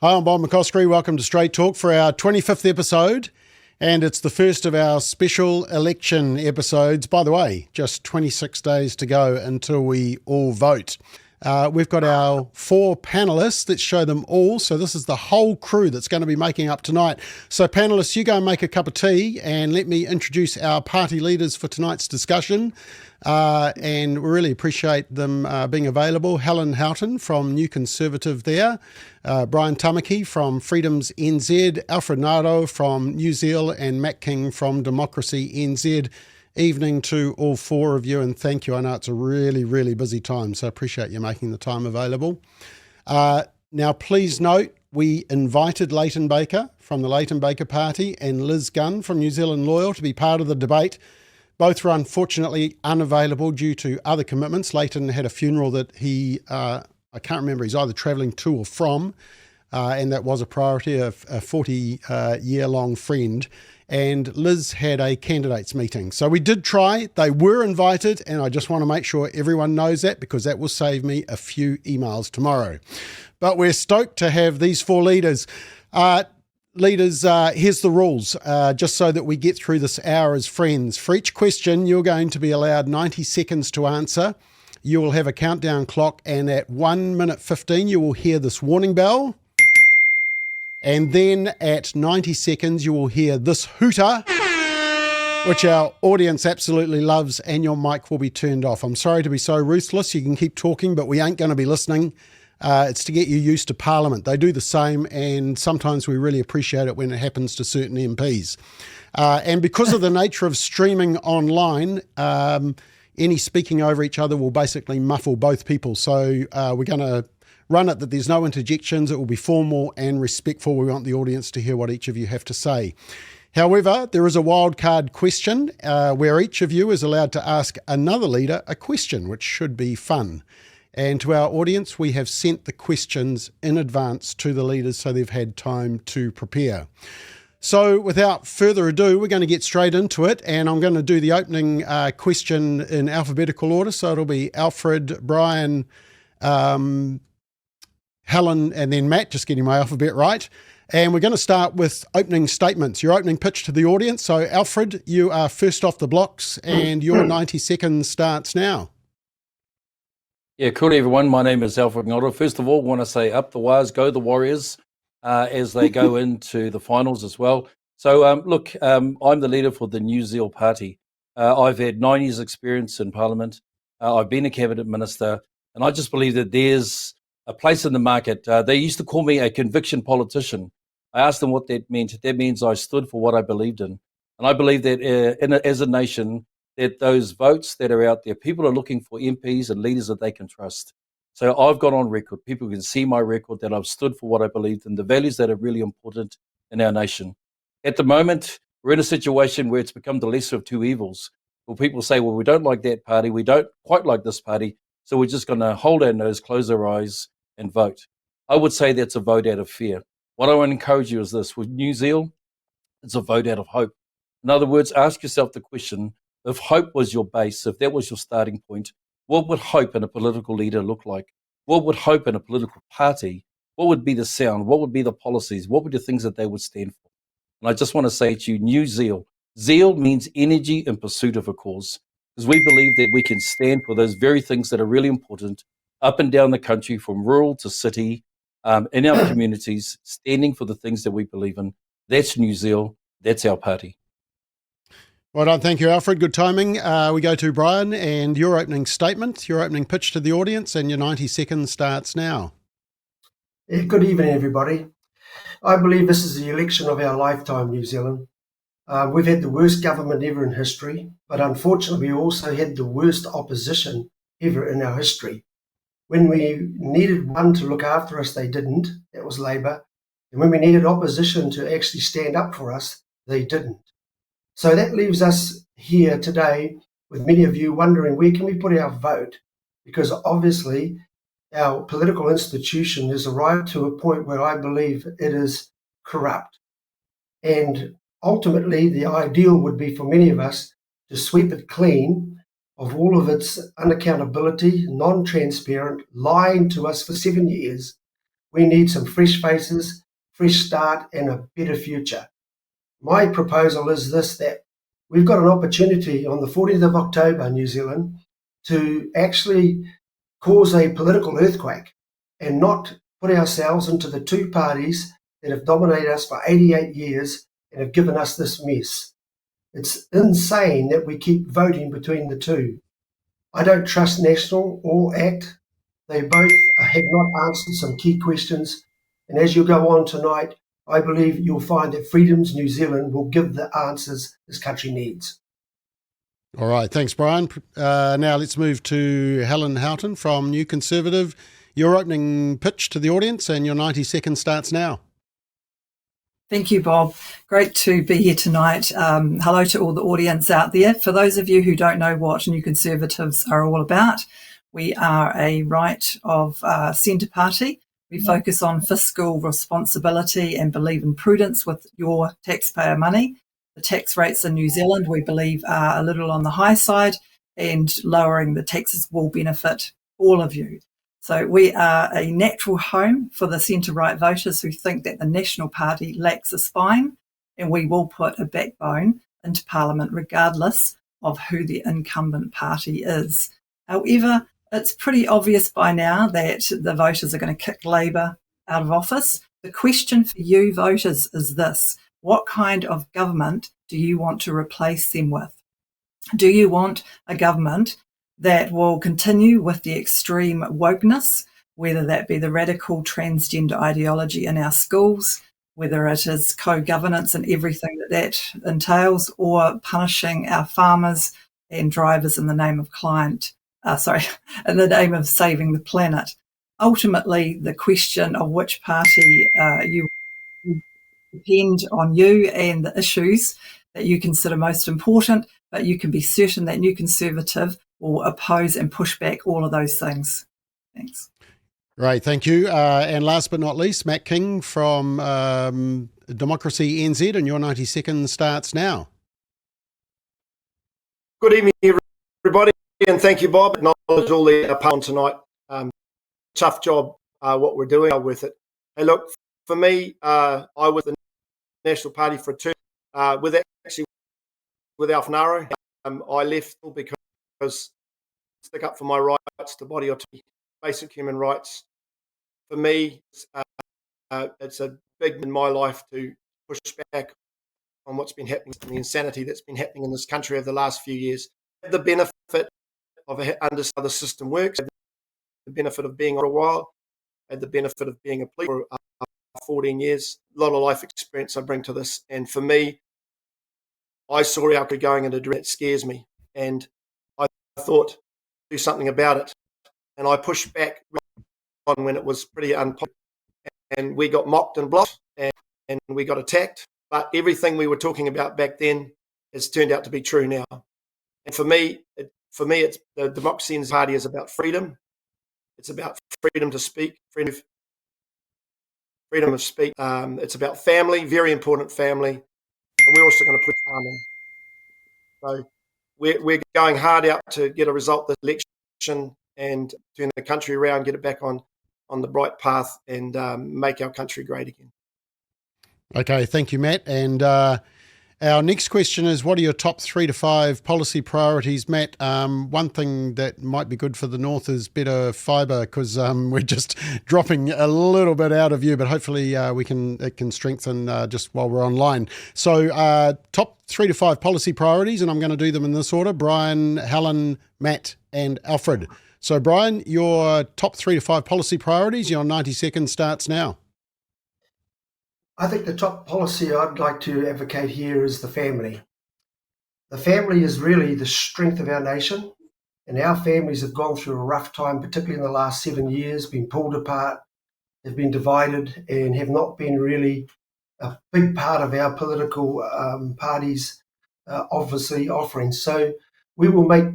Hi, I'm Bob McCoskrie. Welcome to Straight Talk for our 25th episode, and it's the first of our special election episodes. By the way, just 26 days to go until we all vote. We've got our 4 panellists. Let's show them all. So this is the whole crew that's going to be making up tonight. So panellists, you go and make a cup of tea and let me introduce our party leaders for tonight's discussion. And we really appreciate them being available. Helen Houghton from New Conservative there. Brian Tamaki from Freedoms NZ. Alfred Naro from New Zealand and Matt King from Democracy NZ. Evening to all 4 of you, and thank you. I know it's a really, really busy time, so I appreciate you making the time available. Now, please note, we invited Leighton Baker from the Leighton Baker Party and Liz Gunn from New Zealand Loyal to be part of the debate. Both were unfortunately unavailable due to other commitments. Leighton had a funeral that he, I can't remember, he's either travelling to or from, and that was a priority, a 40-year-long friend. And Liz had a candidates meeting. So we did try, they were invited, and I just want to make sure everyone knows that because that will save me a few emails tomorrow. But we're stoked to have these 4 leaders. Leaders, here's the rules, just so that we get through this hour as friends. For each question, you're going to be allowed 90 seconds to answer. You will have a countdown clock, and at 1 minute 15, you will hear this warning bell. And then at 90 seconds, you will hear this hooter, which our audience absolutely loves, and your mic will be turned off. I'm sorry to be so ruthless. You can keep talking, but we ain't going to be listening. It's to get you used to Parliament. They do the same, and sometimes we really appreciate it when it happens to certain MPs. And because of the nature of streaming online, any speaking over each other will basically muffle both people. So we're going to run it that there's no interjections. It will be formal and respectful. We want the audience to hear what each of you have to say. However, there is a wildcard question where each of you is allowed to ask another leader a question, which should be fun. And to our audience, we have sent the questions in advance to the leaders so they've had time to prepare. So without further ado, we're going to get straight into it, and I'm going to do the opening question in alphabetical order. So it'll be Alfred, Brian, Helen, and then Matt, just getting my alphabet right. And we're going to start with opening statements, your opening pitch to the audience. So Alfred, you are first off the blocks, and your 90 seconds starts now. Yeah, cool, everyone. My name is Alfred Ngoro. First of all, I want to say up the Wires, go the Warriors, as they go into the finals as well. So, look, I'm the leader for the New Zealand Party. I've had 9 years' experience in Parliament. I've been a cabinet minister, and I just believe that there's a place in the market. They used to call me a conviction politician. I asked them what that meant. That means I stood for what I believed in. And I believe that as a nation, that those votes that are out there, people are looking for MPs and leaders that they can trust. So I've got on record, people can see my record, that I've stood for what I believed in, the values that are really important in our nation. At the moment, we're in a situation where it's become the lesser of two evils. Well, people say, well, we don't like that party, we don't quite like this party, so we're just going to hold our nose, close our eyes, and vote. I would say that's a vote out of fear. What I want to encourage you is this: with New Zealand, it's a vote out of hope. In other words, ask yourself the question, if hope was your base, if that was your starting point, what would hope in a political leader look like? What would hope in a political party? What would be the sound? What would be the policies? What would be the things that they would stand for? And I just want to say to you, New Zeal. Zeal means energy in pursuit of a cause, because we believe that we can stand for those very things that are really important up and down the country, from rural to city, in our communities, standing for the things that we believe in. That's New Zeal. That's our party. Well done. Thank you, Alfred. Good timing. We go to Brian and your opening statement, your opening pitch to the audience, and your 90 seconds starts now. Good evening, everybody. I believe this is the election of our lifetime, New Zealand. We've had the worst government ever in history, but unfortunately we also had the worst opposition ever in our history. When we needed one to look after us, they didn't. That was Labour. And when we needed opposition to actually stand up for us, they didn't. So that leaves us here today with many of you wondering, where can we put our vote? Because obviously our political institution has arrived to a point where I believe it is corrupt. And ultimately, the ideal would be for many of us to sweep it clean of all of its unaccountability, non-transparent, lying to us for 7 years, We need some fresh faces, fresh start, and a better future. My proposal is this, that we've got an opportunity on the 14th of October, New Zealand, to actually cause a political earthquake and not put ourselves into the two parties that have dominated us for 88 years and have given us this mess. It's insane that we keep voting between the two. I don't trust National or ACT. They both have not answered some key questions. And as you go on tonight, I believe you'll find that Freedoms New Zealand will give the answers this country needs. All right, thanks, Brian. Now let's move to Helen Houghton from New Conservative. Your opening pitch to the audience and your 90 seconds starts now. Thank you, Bob. Great to be here tonight. Hello to all the audience out there. For those of you who don't know what New Conservatives are all about, we are a right of centre party. We focus on fiscal responsibility and believe in prudence with your taxpayer money. The tax rates in New Zealand, we believe, are a little on the high side, and lowering the taxes will benefit all of you. So we are a natural home for the centre-right voters who think that the National Party lacks a spine, and we will put a backbone into Parliament regardless of who the incumbent party is. However, it's pretty obvious by now that the voters are going to kick Labour out of office. The question for you voters is this: what kind of government do you want to replace them with? Do you want a government that will continue with the extreme wokeness, whether that be the radical transgender ideology in our schools, whether it is co-governance and everything that entails, or punishing our farmers and drivers in the name of in the name of saving the planet? Ultimately, the question of which party you depend on you and the issues that you consider most important, but you can be certain that New Conservative will oppose and push back all of those things. Thanks. Great, thank you. And last but not least, Matt King from Democracy NZ, and your 90 seconds starts now. Good evening, everybody, and thank you, Bob. Acknowledge all the panel tonight. Tough job, what we're doing with it. Hey, look, for me, I was the National Party for a term with Alfanaro. I left because stick up for my rights, the body autonomy, basic human rights. For me, it's a big in my life to push back on what's been happening, the insanity that's been happening in this country over the last few years. The benefit of understanding how the system works, the benefit of being on a while, and the benefit of being a police for 14 years. A lot of life experience I bring to this. And for me, I saw our country going in a direction that scares me. And I thought, do something about it. And I pushed back on when it was pretty unpopular. And we got mocked and blocked and we got attacked. But everything we were talking about back then has turned out to be true now. And for me, it's the Democracy in the Party is about freedom. It's about freedom to speak, freedom of speech. It's about family, very important family. And we're also going to put farming. So we're going hard out to get a result this election and turn the country around, get it back on the right path, and make our country great again. Okay, thank you, Matt. And our next question is, what are your top 3 to 5 policy priorities, Matt? One thing that might be good for the North is better fibre, because we're just dropping a little bit out of you, but hopefully it can strengthen just while we're online. So top 3 to 5 policy priorities, and I'm going to do them in this order: Brian, Helen, Matt, and Alfred. So Brian, your top 3 to 5 policy priorities, your 90 seconds starts now. I think the top policy I'd like to advocate here is the family. The family is really the strength of our nation, and our families have gone through a rough time, particularly in the last 7 years, been pulled apart, have been divided, and have not been really a big part of our political parties obviously offering. So we will make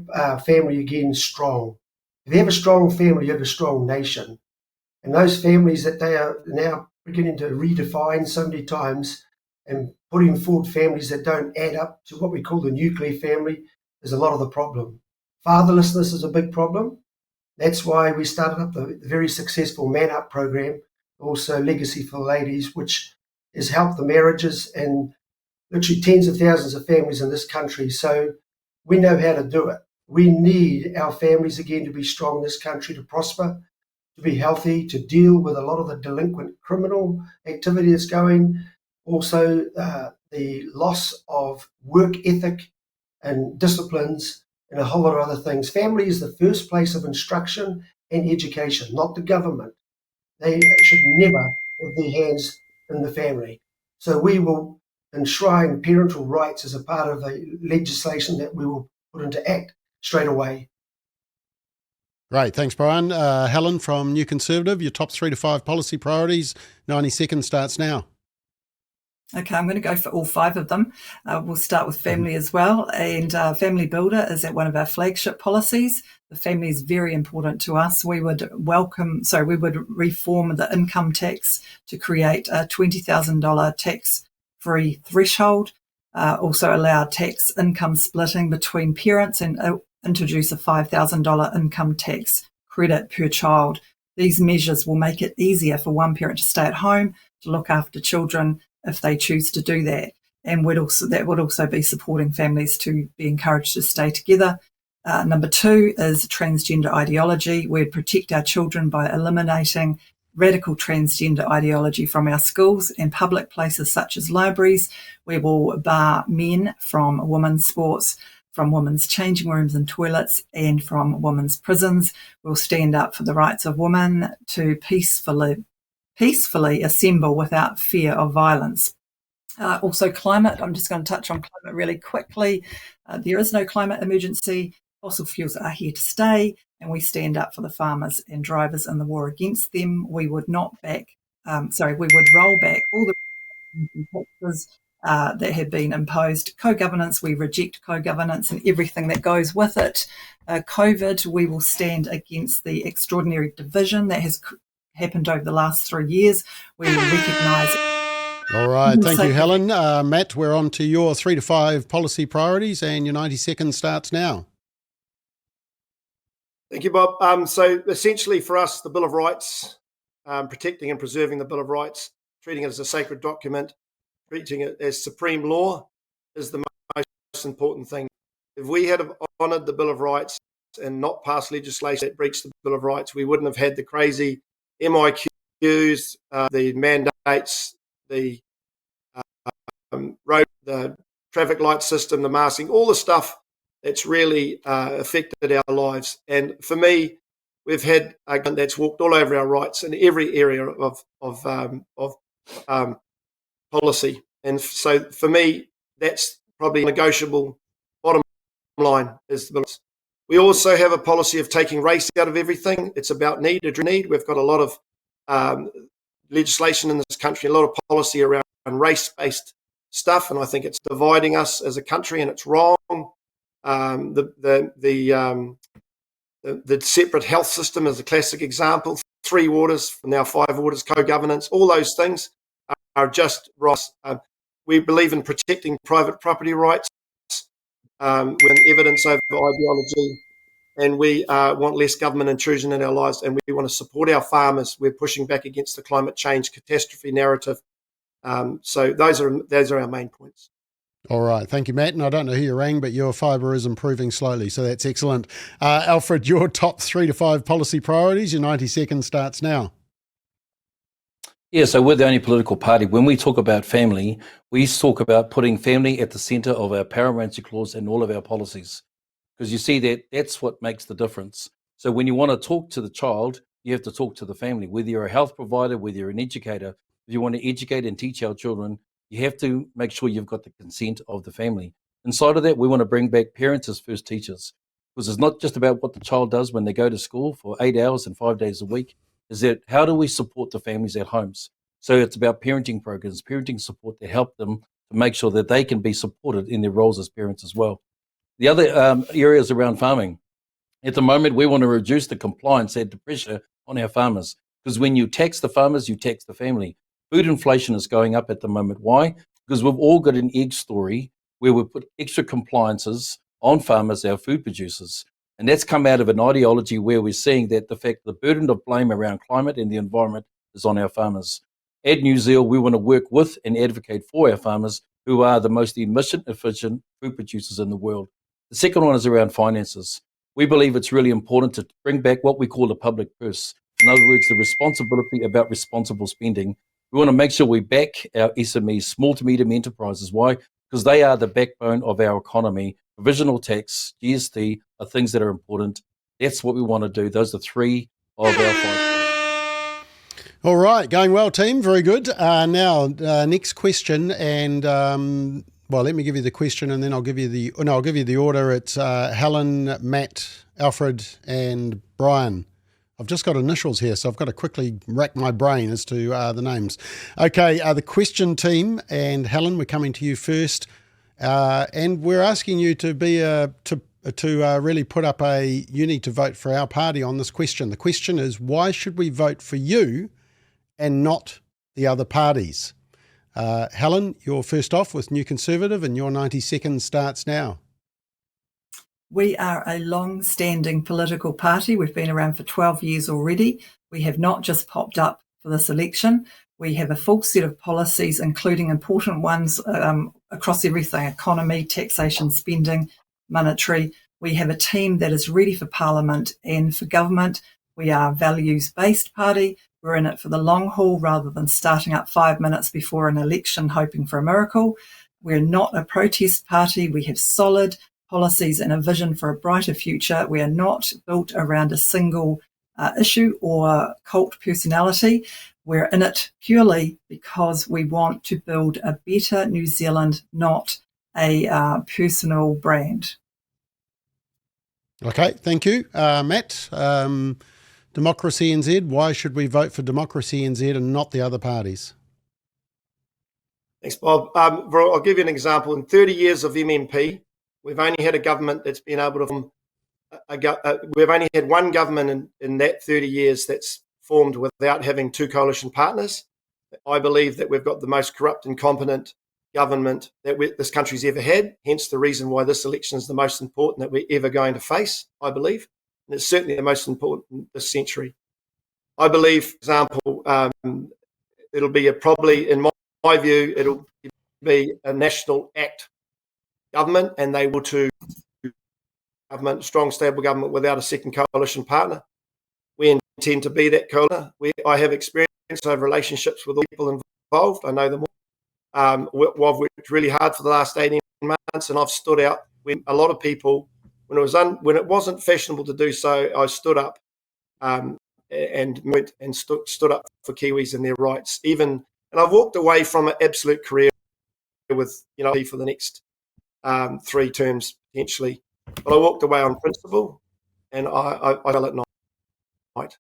family again strong. If you have a strong family, you have a strong nation. And those families that they are now beginning to redefine so many times and putting forward families that don't add up to what we call the nuclear family is a lot of the problem. Fatherlessness is a big problem. That's why we started up the very successful Man Up program, also Legacy for Ladies, which has helped the marriages and literally tens of thousands of families in this country. So we know how to do it. We need our families again to be strong in this country, to prosper, to be healthy, to deal with a lot of the delinquent criminal activity that's going. Also, the loss of work ethic and disciplines and a whole lot of other things. Family is the first place of instruction and education, not the government. They should never have their hands in the family. So we will enshrine parental rights as a part of the legislation that we will put into act straight away. Great. Thanks, Brian. Helen from New Conservative, your top 3 to 5 policy priorities. 90 seconds starts now. Okay, I'm going to go for all 5 of them. We'll start with family as well. And Family Builder is one of our flagship policies. The family is very important to us. We would reform the income tax to create a $20,000 tax-free threshold. Also allow tax income splitting between parents and introduce a $5,000 income tax credit per child. These measures will make it easier for one parent to stay at home to look after children if they choose to do that. And that would also be supporting families to be encouraged to stay together. Number 2 is transgender ideology. We'd protect our children by eliminating radical transgender ideology from our schools and public places such as libraries. We will bar men from women's sports, from women's changing rooms and toilets, and from women's prisons. We'll stand up for the rights of women to peacefully assemble without fear of violence. Also climate, I'm just going to touch on climate really quickly. There is no climate emergency. Fossil fuels are here to stay, and we stand up for the farmers and drivers in the war against them. We would roll back all the taxes that have been imposed. Co-governance, we reject co-governance and everything that goes with it. COVID, we will stand against the extraordinary division that has happened over the last 3 years. We will recognise. All right, thank you, Helen. Matt, we're on to your 3 to 5 policy priorities, and your 90 seconds starts now. Thank you, Bob. So essentially for us, the Bill of Rights, protecting and preserving the Bill of Rights, treating it as a sacred document, treating it as supreme law is the most important thing. If we had honoured the Bill of Rights and not passed legislation that breached the Bill of Rights, we wouldn't have had the crazy MIQs, the mandates, the traffic light system, the masking, all the stuff that's really affected our lives. And for me, we've had a government that's walked all over our rights in every area of policy. And so for me, that's probably negotiable. Bottom line is the balance. We also have a policy of taking race out of everything. It's about need. We've got a lot of legislation in this country, a lot of policy around race-based stuff, and I think it's dividing us as a country, and it's wrong. The separate health system is a classic example. 3 waters, now 5 waters, co-governance, all those things are just wrong. We believe in protecting private property rights with evidence over ideology, and we want less government intrusion in our lives, and we want to support our farmers. We're pushing back against the climate change catastrophe narrative. So those are our main points. All right. Thank you, Matt. And I don't know who you rang, but your fibre is improving slowly, so that's excellent. Alfred, your top 3 to 5 policy priorities. Your 90 seconds starts now. Yeah, so we're the only political party. When we talk about family, we talk about putting family at the centre of our paramountcy clause and all of our policies. Because you see that's what makes the difference. So when you want to talk to the child, you have to talk to the family. Whether you're a health provider, whether you're an educator, if you want to educate and teach our children, you have to make sure you've got the consent of the family. Inside of that, we want to bring back parents as first teachers, because it's not just about what the child does when they go to school for 8 hours and 5 days a week. Is that how do we support the families at homes? So it's about parenting programs, parenting support to help them to make sure that they can be supported in their roles as parents as well. The other areas around farming. At the moment, we want to reduce the compliance and the pressure on our farmers, because when you tax the farmers, you tax the family. Food inflation is going up at the moment. Why? Because we've all got an egg story where we put extra compliances on farmers, our food producers. And that's come out of an ideology where we're seeing that the burden of blame around climate and the environment is on our farmers. At New Zealand, we want to work with and advocate for our farmers, who are the most emission-efficient food producers in the world. The second one is around finances. We believe it's really important to bring back what we call the public purse. In other words, the responsibility about responsible spending. We want to make sure we back our SMEs, small to medium enterprises. Why? Because they are the backbone of our economy. Provisional tax, GST are things that are important. That's what we want to do. Those are three of our 5. All right, going well, team. Very good. Now, next question, and well, let me give you the question, and then I'll give you the order. It's Helen, Matt, Alfred, and Brian. I've just got initials here, so I've got to quickly rack my brain as to the names. Okay, the question team, and Helen, we're coming to you first, and we're asking you to be to really put up you need to vote for our party on this question. The question is, why should we vote for you and not the other parties? Helen, you're first off with New Conservative, and your 90 seconds starts now. We are a long-standing political party. We've been around for 12 years already. We have not just popped up for this election. We have a full set of policies, including important ones across everything: economy, taxation, spending, monetary. We have a team that is ready for Parliament and for government. We are a values-based party. We're in it for the long haul rather than starting up 5 minutes before an election hoping for a miracle. We're not a protest party. We have solid policies and a vision for a brighter future. We are not built around a single issue or cult personality. We're in it purely because we want to build a better New Zealand, not a personal brand. Okay, thank you. Matt, Democracy NZ, why should we vote for Democracy NZ and not the other parties? Thanks, Bob. I'll give you an example. In 30 years of MMP, we've only had a government that's been able to we've only had one government in that 30 years that's formed without having two coalition partners. I believe that we've got the most corrupt, incompetent government that this country's ever had, hence the reason why this election is the most important that we're ever going to face, I believe. And it's certainly the most important this century. I believe, for example, it'll be probably, in my view, it'll be a national act government, and they will to government, strong, stable government without a second coalition partner. We intend to be that coalition. I have experience, I have relationships with all people involved. I know them all. I've worked really hard for the last 18 months, and I've stood out when a lot of people, when it wasn't fashionable to do so, I stood up and stood up for Kiwis and their rights. And I've walked away from an absolute career with for the next 3 terms potentially, but I walked away on principle, and I fell at night.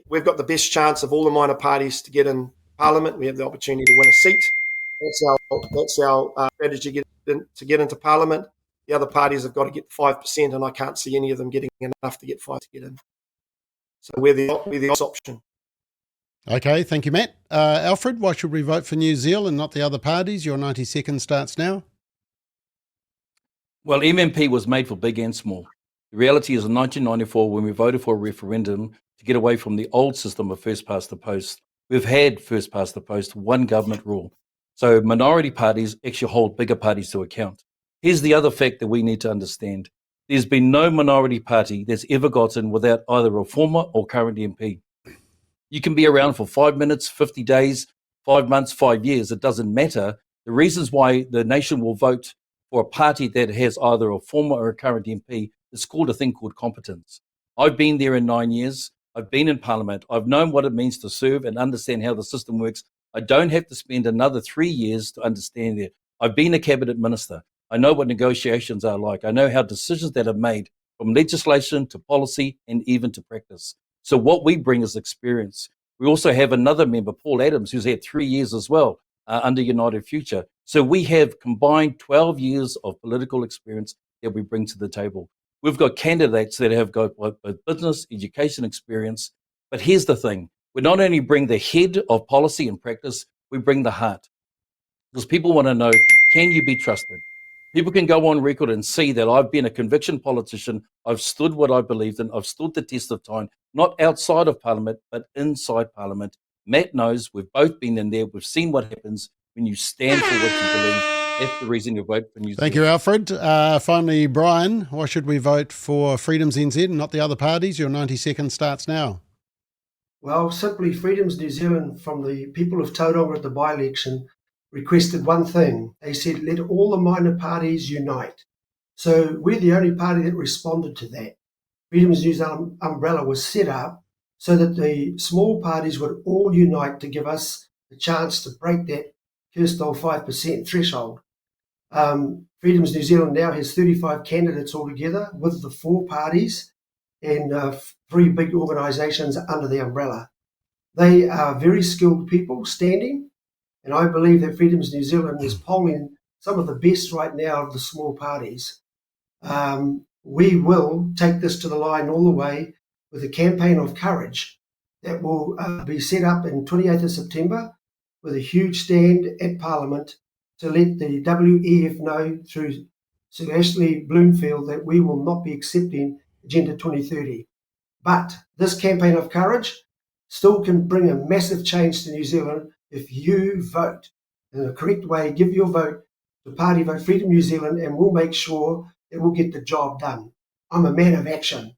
We've got the best chance of all the minor parties to get in Parliament. We have the opportunity to win a seat. That's our strategy to get into Parliament. The other parties have got to get 5%, and I can't see any of them getting enough to get 5 to get in. So we're the option. Okay, thank you, Matt. Alfred, why should we vote for New Zealand and not the other parties? Your 90 seconds starts now. Well, MMP was made for big and small. The reality is in 1994, when we voted for a referendum to get away from the old system of first past the post, we've had first past the post, one government rule. So minority parties actually hold bigger parties to account. Here's the other fact that we need to understand. There's been no minority party that's ever gotten without either a former or current MP. You can be around for 5 minutes, 50 days, 5 months, 5 years. It doesn't matter. The reasons why the nation will vote for a party that has either a former or a current MP is called a thing called competence. I've been there in 9 years. I've been in Parliament. I've known what it means to serve and understand how the system works. I don't have to spend another 3 years to understand it. I've been a cabinet minister. I know what negotiations are like. I know how decisions that are made from legislation to policy and even to practice. So what we bring is experience. We also have another member, Paul Adams, who's had 3 years as well under United Future. So we have combined 12 years of political experience that we bring to the table. We've got candidates that have got both business, education experience. But here's the thing. We not only bring the head of policy and practice, we bring the heart. Because people want to know, can you be trusted? People can go on record and see that I've been a conviction politician. I've stood what I believed in. I've stood the test of time, not outside of Parliament, but inside Parliament. Matt knows, we've both been in there. We've seen what happens when you stand for what you believe. That's the reason you vote for New Zealand. Thank you, Alfred. Finally, Brian, why should we vote for Freedoms NZ and not the other parties? Your 90 seconds starts now. Well, simply Freedoms New Zealand, from the people of Tauranga at the by-election, requested one thing. They said, let all the minor parties unite. So we're the only party that responded to that. Freedoms New Zealand umbrella was set up so that the small parties would all unite to give us the chance to break that cursed old 5% threshold. Freedoms New Zealand now has 35 candidates altogether with the 4 parties and 3 big organisations under the umbrella. They are very skilled people standing, and I believe that Freedoms New Zealand is polling some of the best right now of the small parties. We will take this to the line all the way with a campaign of courage that will be set up in 28th of September with a huge stand at Parliament to let the WEF know through Sir Ashley Bloomfield that we will not be accepting Agenda 2030. But this campaign of courage still can bring a massive change to New Zealand if you vote in the correct way. Give your vote to Party Vote Freedom New Zealand, and we'll make sure that we'll get the job done. I'm a man of action,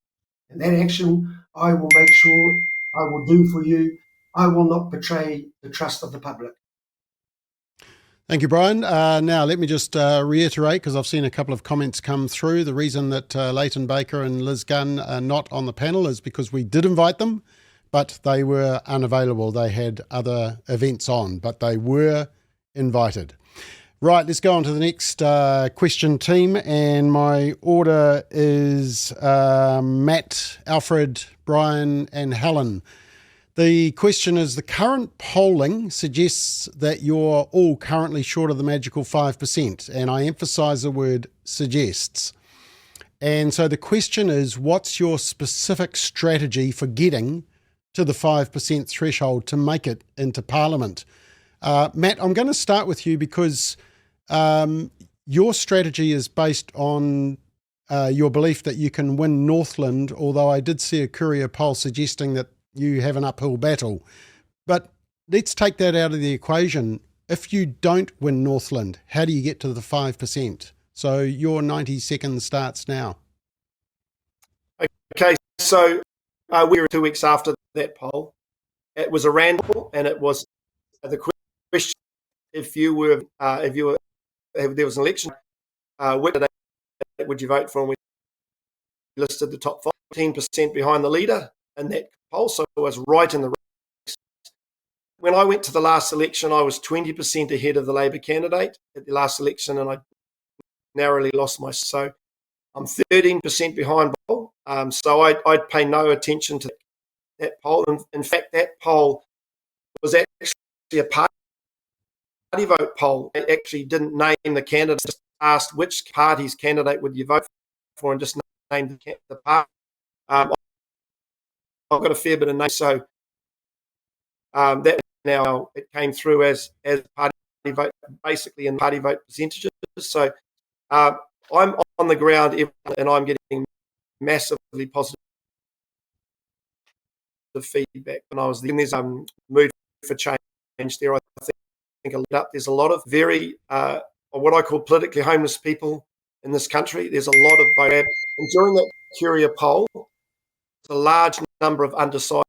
and that action I will make sure I will do for you. I will not betray the trust of the public. Thank you, Brian. Now, let me just reiterate, because I've seen a couple of comments come through. The reason that Leighton Baker and Liz Gunn are not on the panel is because we did invite them, but they were unavailable. They had other events on, but they were invited. Right, let's go on to the next question, team. And my order is Matt, Alfred, Brian, and Helen. The question is, the current polling suggests that you're all currently short of the magical 5%, and I emphasise the word suggests. And so the question is, what's your specific strategy for getting to the 5% threshold to make it into Parliament? Matt, I'm going to start with you because your strategy is based on your belief that you can win Northland, although I did see a Courier poll suggesting that you have an uphill battle. But let's take that out of the equation. If you don't win Northland, how do you get to the 5%? So your 90 seconds starts now. Okay, so we were 2 weeks after that poll. It was a random, and it was the question: if there was an election, which candidate would you vote for? And we listed the top 15% behind the leader in that poll, so it was right in the race. When I went to the last election, I was 20% ahead of the Labor candidate at the last election, and I narrowly lost my. So I'm 13% behind poll. So I'd pay no attention to that poll. In fact, that poll was actually a party vote poll. It actually didn't name the candidates, just asked which party's candidate would you vote for, and just named the party. I've got a fair bit of names, so that now it came through as party vote, basically in party vote percentages. So I'm on the ground, and I'm getting massively positive feedback. When I was there, there's mood for change there. I think there's a lot of very what I call politically homeless people in this country. There's a lot of vote, and during that Courier poll, a large number of undecided,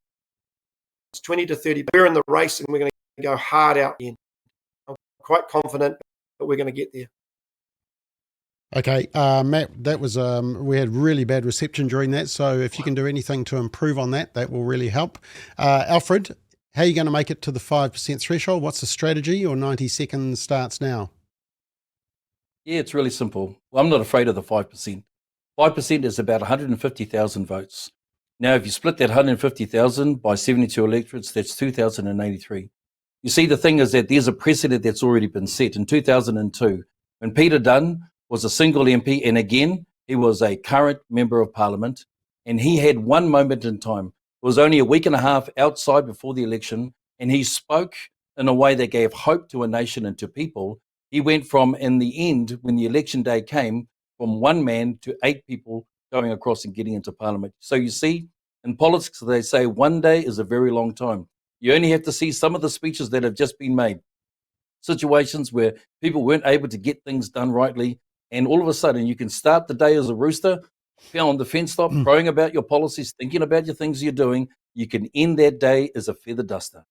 20 to 30. We're in the race, and we're going to go hard out in. I'm quite confident that we're going to get there. Okay, Matt, that was we had really bad reception during that, so if you can do anything to improve on that, that will really help. Alfred, how are you going to make it to the 5% threshold? What's the strategy? Your 90 seconds starts now. Yeah, it's really simple. Well, I'm not afraid of the 5%. 5% is about 150,000 votes. Now, if you split that 150,000 by 72 electorates, that's 2,083. You see, the thing is that there's a precedent that's already been set. In 2002, when Peter Dunn was a single MP, and again, he was a current member of Parliament, and he had one moment in time. It was only a week and a half outside before the election, and he spoke in a way that gave hope to a nation and to people. He went from, in the end, when the election day came, from one man to 8 people going across and getting into Parliament. So you see, in politics, they say one day is a very long time. You only have to see some of the speeches that have just been made. Situations where people weren't able to get things done rightly, and all of a sudden you can start the day as a rooster, on the fence top, crowing about your policies, thinking about your things you're doing. You can end that day as a feather duster.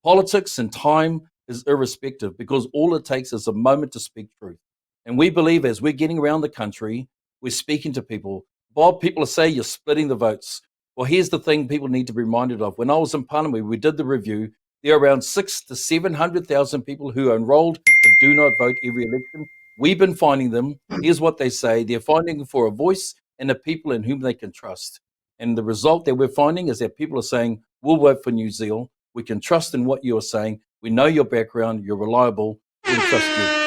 Politics and time is irrespective, because all it takes is a moment to speak truth. And we believe, as we're getting around the country, we're speaking to people. Bob, people say you're splitting the votes. Well, here's the thing people need to be reminded of. When I was in Parliament, we did the review. There are around 600,000 to 700,000 people who are enrolled but do not vote every election. We've been finding them. Here's what they say. They're finding for a voice and the people in whom they can trust. And the result that we're finding is that people are saying, we'll vote for New Zealand. We can trust in what you are saying. We know your background. You're reliable. We trust you.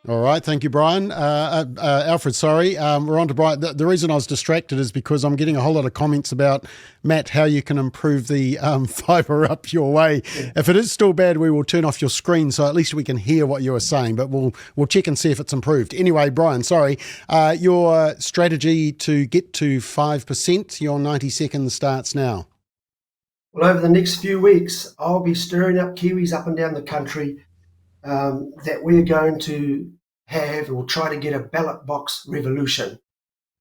All right. Thank you, Brian. Alfred, sorry. We're on to Brian. The reason I was distracted is because I'm getting a whole lot of comments about, Matt, how you can improve the fibre up your way. Yeah. If it is still bad, we will turn off your screen so at least we can hear what you are saying, but we'll check and see if it's improved. Anyway, Brian, sorry. Your strategy to get to 5%, your 90 seconds starts now. Well, over the next few weeks, I'll be stirring up Kiwis up and down the country that we're going to have or try to get a ballot box revolution.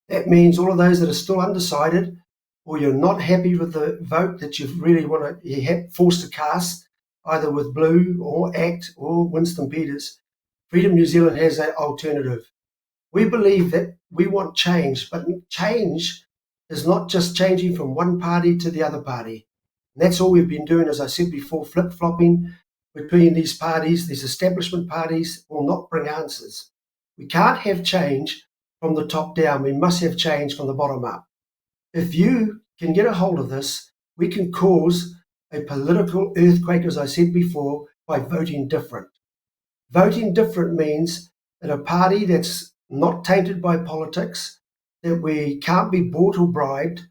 That means all of those that are still undecided, or you're not happy with the vote that you really want to, you're forced to cast, either with Blue or ACT or Winston Peters, Freedom New Zealand has that alternative. We believe that we want change, but change is not just changing from one party to the other party. And that's all we've been doing, as I said before, flip-flopping between these parties. These establishment parties will not bring answers. We can't have change from the top down. We must have change from the bottom up. If you can get a hold of this, we can cause a political earthquake, as I said before, by voting different. Voting different means that a party that's not tainted by politics, that we can't be bought or bribed,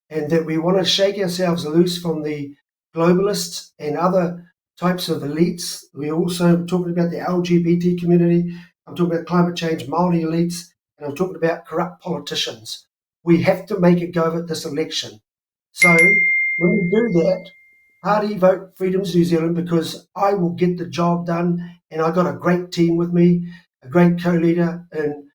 and that we want to shake ourselves loose from the globalists and other types of elites. We're also talking about the LGBT community. I'm talking about climate change, Māori elites, and I'm talking about corrupt politicians. We have to make a go at this election. So when we do that, party vote Freedoms New Zealand, because I will get the job done, and I've got a great team with me, a great co-leader in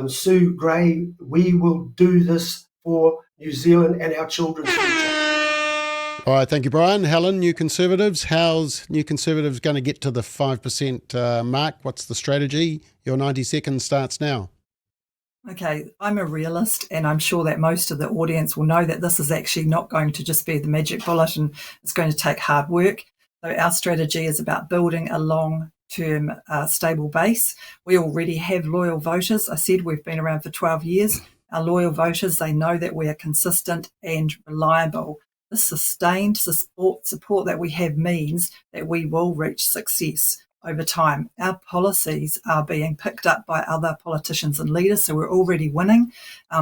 Sue Gray. We will do this for New Zealand and our children's future. All right, thank you, Brian. Helen, New Conservatives, how's New Conservatives going to get to the 5% mark? What's the strategy? Your 90 seconds starts now. Okay, I'm a realist, and I'm sure that most of the audience will know that this is actually not going to just be the magic bullet, and it's going to take hard work. So our strategy is about building a long-term stable base. We already have loyal voters. I said we've been around for 12 years. Our loyal voters, they know that we are consistent and reliable. The sustained support that we have means that we will reach success over time. Our policies are being picked up by other politicians and leaders, so we're already winning.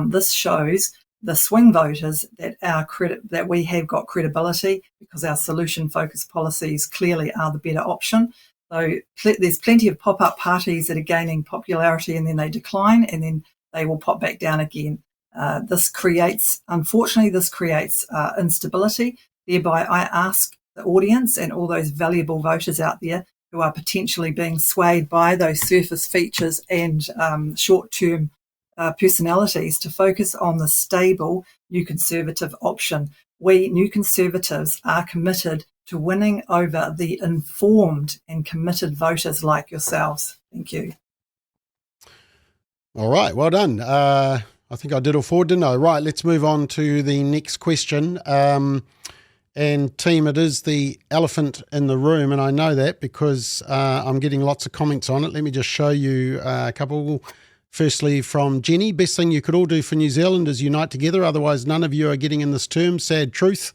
This shows the swing voters that that we have got credibility, because our solution-focused policies clearly are the better option. So there's plenty of pop-up parties that are gaining popularity and then they decline and then they will pop back down again. Unfortunately, this creates instability. Thereby, I ask the audience and all those valuable voters out there who are potentially being swayed by those surface features and short-term personalities to focus on the stable New Conservative option. We New Conservatives are committed to winning over the informed and committed voters like yourselves. Thank you. All right, well done. I think I did all four, didn't I? Right, let's move on to the next question. And team, it is the elephant in the room, and I know that because I'm getting lots of comments on it. Let me just show you a couple. Firstly, from Jenny, best thing you could all do for New Zealand is unite together, otherwise none of you are getting in this term. Sad truth.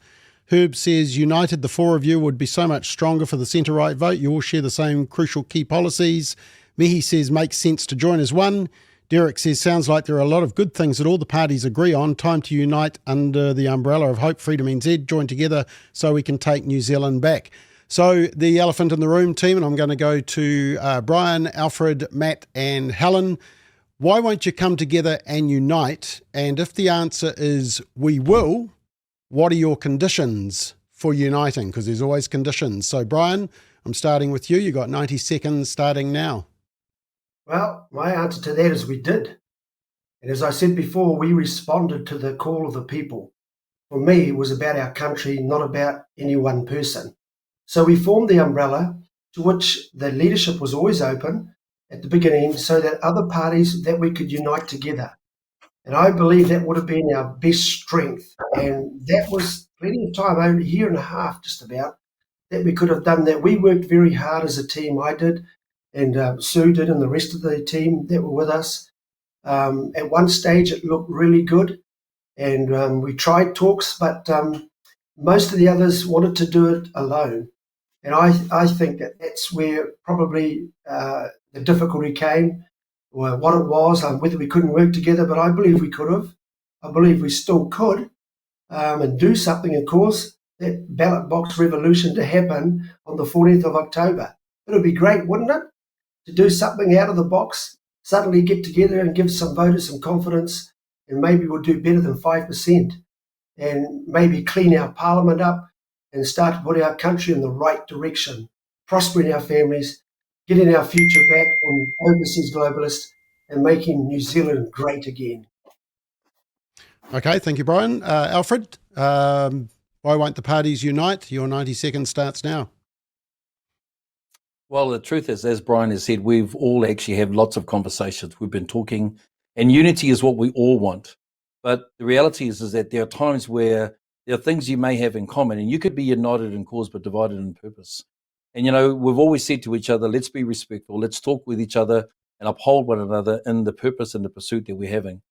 Herb says, united, the four of you would be so much stronger for the centre-right vote. You all share the same crucial key policies. Mihi says, makes sense to join as one. Derek says, sounds like there are a lot of good things that all the parties agree on. Time to unite under the umbrella of Hope, Freedom NZ, join together so we can take New Zealand back. So the elephant in the room team, and I'm going to go to Brian, Alfred, Matt and Helen. Why won't you come together and unite? And if the answer is we will, what are your conditions for uniting? Because there's always conditions. So, Brian, I'm starting with you. You got 90 seconds starting now. Well, my answer to that is we did. And as I said before, we responded to the call of the people. For me, it was about our country, not about any one person. So we formed the umbrella, to which the leadership was always open at the beginning, so that other parties, that we could unite together. And I believe that would have been our best strength. And that was plenty of time, over a year and a half just about, that we could have done that. We worked very hard as a team. I did, and Sue did, and the rest of the team that were with us. At one stage, it looked really good. And we tried talks, but most of the others wanted to do it alone. And I think that that's where probably the difficulty came, or what it was, whether we couldn't work together, but I believe we could have. I believe we still could, and do something and cause that ballot box revolution to happen on the 14th of October. It would be great, wouldn't it? To do something out of the box, suddenly get together and give some voters some confidence, and maybe we'll do better than 5%, and maybe clean our parliament up and start to put our country in the right direction, prospering our families, getting our future back from overseas globalists, and making New Zealand great again. Okay, thank you, Brian. Alfred, why won't the parties unite? Your 90 seconds starts now. Well, the truth is, as Brian has said, we've all actually had lots of conversations. We've been talking, and unity is what we all want. But the reality is that there are times where there are things you may have in common, and you could be united in cause but divided in purpose. And, we've always said to each other, let's be respectful, let's talk with each other and uphold one another in the purpose and the pursuit that we're having.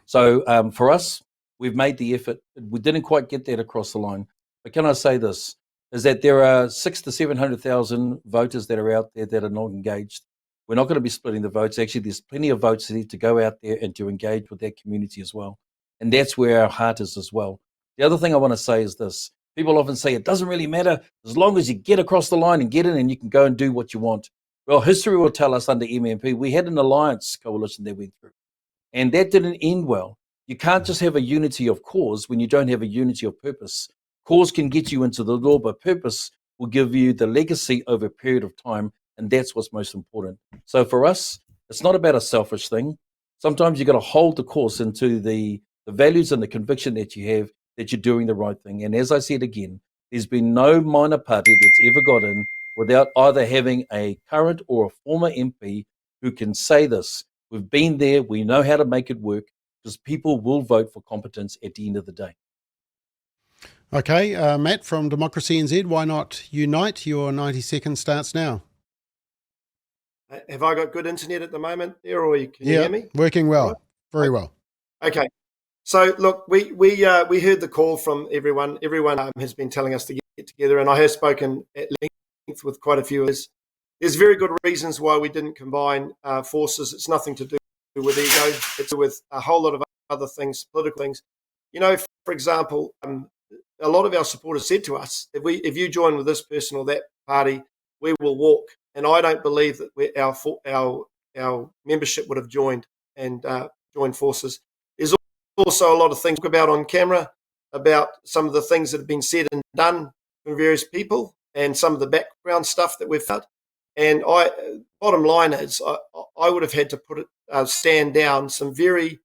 So for us, we've made the effort. We didn't quite get that across the line. But can I say this? Is that there are 600,000 to 700,000 voters that are out there that are not engaged. We're not going to be splitting the votes. Actually, there's plenty of votes that need to go out there and to engage with that community as well. And that's where our heart is as well. The other thing I want to say is this. People often say it doesn't really matter as long as you get across the line and get in and you can go and do what you want. Well, history will tell us under MMP, we had an alliance coalition that went through. And that didn't end well. You can't just have a unity of cause when you don't have a unity of purpose. Cause can get you into the law, but purpose will give you the legacy over a period of time, and that's what's most important. So for us, it's not about a selfish thing. Sometimes you've got to hold the course into the values and the conviction that you have that you're doing the right thing. And as I said again, there's been no minor party that's ever got in without either having a current or a former MP who can say this. We've been there, we know how to make it work, because people will vote for competence at the end of the day. Okay, Matt from Democracy NZ, why not unite? Your 90 seconds starts now. Have I got good internet at the moment there, or can you hear me? Working well, right? Very well. Okay. So look, we heard the call from everyone. Everyone has been telling us to get together, and I have spoken at length with quite a few of us. There's very good reasons why we didn't combine forces. It's nothing to do with ego. It's with a whole lot of other things, political things. For example, a lot of our supporters said to us, if you join with this person or that party, we will walk. And I don't believe that our membership would have joined forces. There's also a lot of things to talk about on camera, about some of the things that have been said and done from various people and some of the background stuff that we've found. And bottom line is, I would have had to stand down some very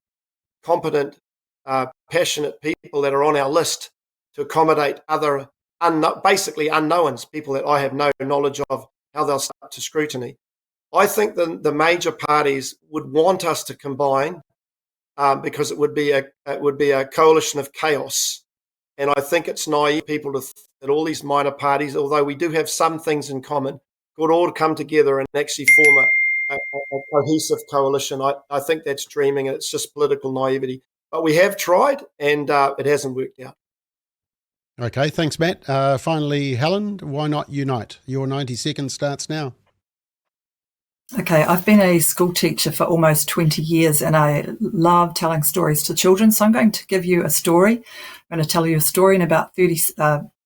competent, passionate people that are on our list to accommodate other basically unknowns, people that I have no knowledge of how they'll start to scrutiny. I think the major parties would want us to combine because it would be a coalition of chaos. And I think it's naive people that all these minor parties, although we do have some things in common, could all come together and actually form a cohesive coalition. I think that's dreaming, and it's just political naivety. But we have tried, and it hasn't worked out. Okay, thanks, Matt. Finally, Helen, why not unite? Your 90 seconds starts now. Okay, I've been a school teacher for almost 20 years and I love telling stories to children. So I'm going to give you a story. I'm going to tell you a story in about 30,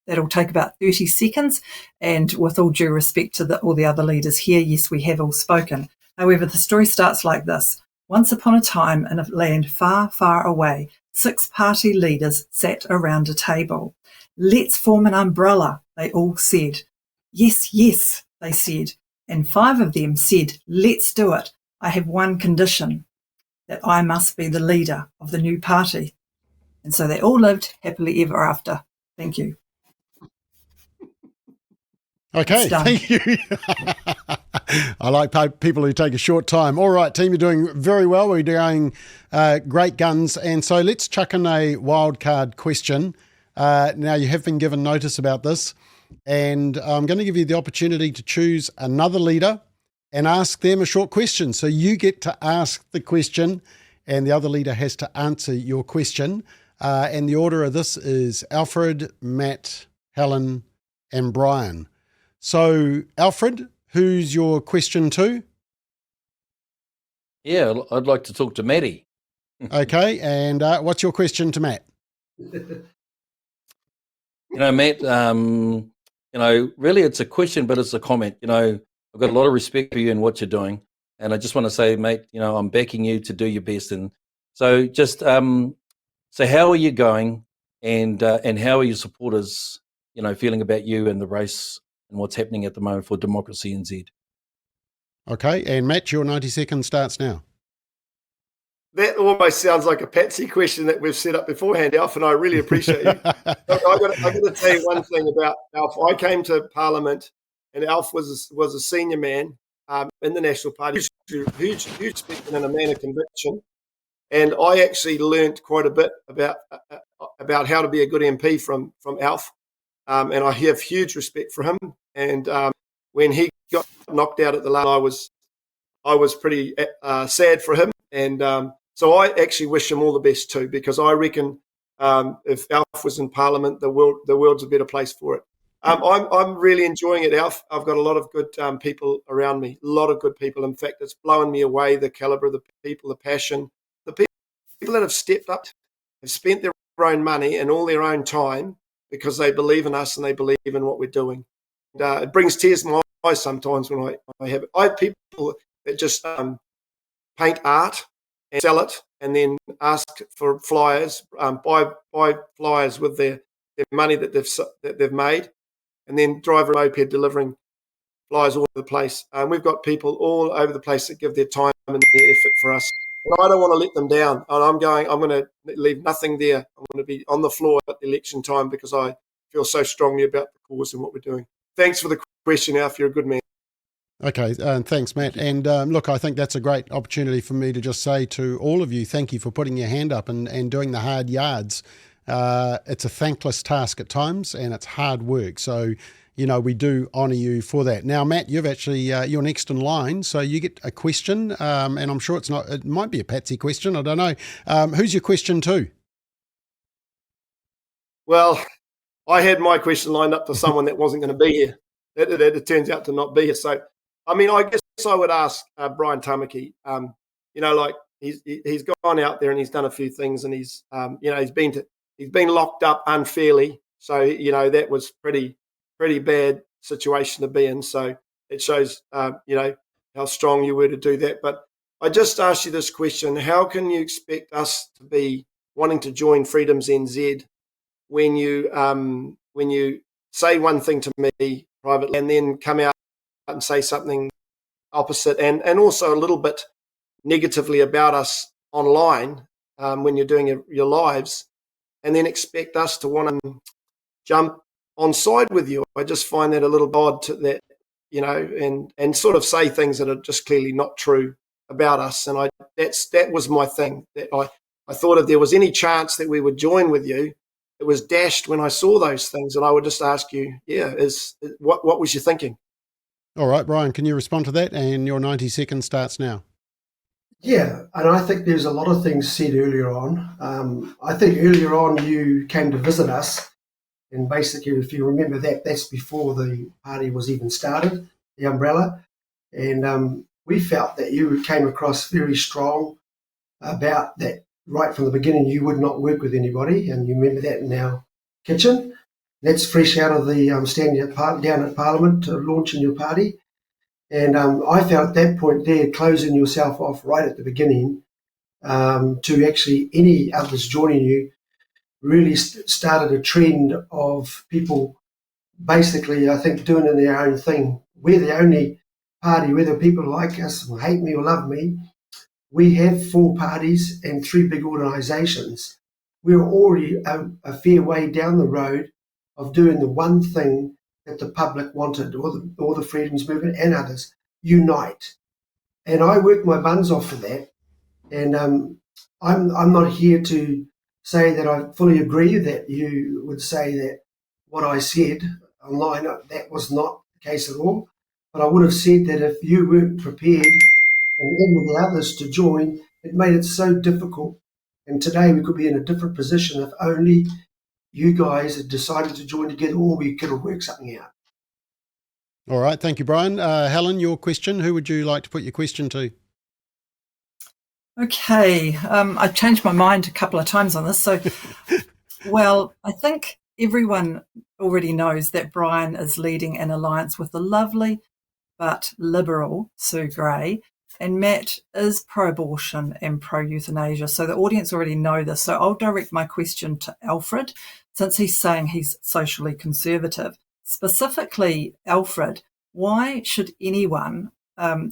that'll take about 30 seconds. And with all due respect to all the other leaders here, yes, we have all spoken. However, the story starts like this. Once upon a time in a land far, far away, 6 party leaders sat around a table. let's form an umbrella, they all said. Yes, yes, they said. And 5 of them said, let's do it. I have one condition, that I must be the leader of the new party. And so they all lived happily ever after. Thank you. Okay, thank you. I like people who take a short time. All right, team, you're doing very well. We're doing great guns. And so let's chuck in a wildcard question. Now, you have been given notice about this, and I'm going to give you the opportunity to choose another leader and ask them a short question. So you get to ask the question, and the other leader has to answer your question. And the order of this is Alfred, Matt, Helen, and Brian. So, Alfred, who's your question to? Yeah, I'd like to talk to Matty. Okay, and what's your question to Matt? Matt, really it's a question, but it's a comment. I've got a lot of respect for you and what you're doing. And I just want to say, mate, I'm backing you to do your best. And so just, so how are you going, and how are your supporters, feeling about you and the race and what's happening at the moment for Democracy NZ? Okay, and Matt, your 90 seconds starts now. That almost sounds like a Patsy question that we've set up beforehand, Alf, and I really appreciate you. I've got to tell you one thing about Alf. I came to Parliament, and Alf was a senior man in the National Party, huge respect and a man of conviction. And I actually learnt quite a bit about how to be a good MP from Alf, and I have huge respect for him. And when he got knocked out at the last, I was pretty sad for him, and so I actually wish him all the best too, because I reckon if Alf was in Parliament, the world's a better place for it. I'm really enjoying it, Alf. I've got a lot of good people around me, a lot of good people. In fact, it's blowing me away, the calibre of the people, the passion, the people that have stepped up, have spent their own money and all their own time because they believe in us and they believe in what we're doing. And, it brings tears to my eyes sometimes when I have it. I have people that just paint art and sell it, and then ask for flyers, buy flyers with their money that they've made, and then drive a moped delivering flyers all over the place. We've got people all over the place that give their time and their effort for us. And I don't want to let them down. And I'm going to leave nothing there. I'm going to be on the floor at the election time because I feel so strongly about the cause and what we're doing. Thanks for the question, Alf. You're a good man. Okay, thanks, Matt. And look, I think that's a great opportunity for me to just say to all of you, thank you for putting your hand up and doing the hard yards. It's a thankless task at times, and it's hard work. So, we do honour you for that. Now, Matt, you've actually, you're next in line, so you get a question, and I'm sure it might be a Patsy question, I don't know. Who's your question to? Well, I had my question lined up to someone that wasn't going to be here. It turns out to not be here. So, I guess I would ask Brian Tamaki. He's gone out there and he's done a few things, and he's been locked up unfairly. So that was pretty bad situation to be in. So it shows how strong you were to do that. But I just asked you this question: how can you expect us to be wanting to join Freedoms NZ when you say one thing to me privately and then come out and say something opposite, and also a little bit negatively about us online when you're doing your lives, and then expect us to want to jump on side with you? I just find that a little odd to that, and sort of say things that are just clearly not true about us. And that was my thing. That I thought if there was any chance that we would join with you, it was dashed when I saw those things, and I would just ask you, what was you thinking? All right, Brian, can you respond to that? And your 90 seconds starts now. Yeah, and I think there's a lot of things said earlier on. I think earlier on you came to visit us, and basically, if you remember that's before the party was even started, the umbrella, and we felt that you came across very strong about that right from the beginning. You would not work with anybody, and you remember that in our kitchen. That's fresh out of the standing down at Parliament launching your party. And I felt at that point there, closing yourself off right at the beginning to actually any others joining you, really started a trend of people basically, I think, doing in their own thing. We're the only party, whether people like us or hate me or love me, we have 4 parties and 3 big organisations. We're already a fair way down the road of doing the one thing that the public wanted, or the Freedoms Movement and others, unite. And I worked my buns off for that. And I'm not here to say that I fully agree that you would say that what I said online, that was not the case at all. But I would have said that if you weren't prepared and any of the others to join, it made it so difficult. And today we could be in a different position if only you guys had decided to join together, or we could have worked something out. All right. Thank you, Brian. Helen, your question. Who would you like to put your question to? Okay. I've changed my mind a couple of times on this. So, well, I think everyone already knows that Brian is leading an alliance with the lovely but liberal Sue Gray, and Matt is pro-abortion and pro-euthanasia. So the audience already know this. So I'll direct my question to Alfred, since he's saying he's socially conservative. Specifically, Alfred, why should anyone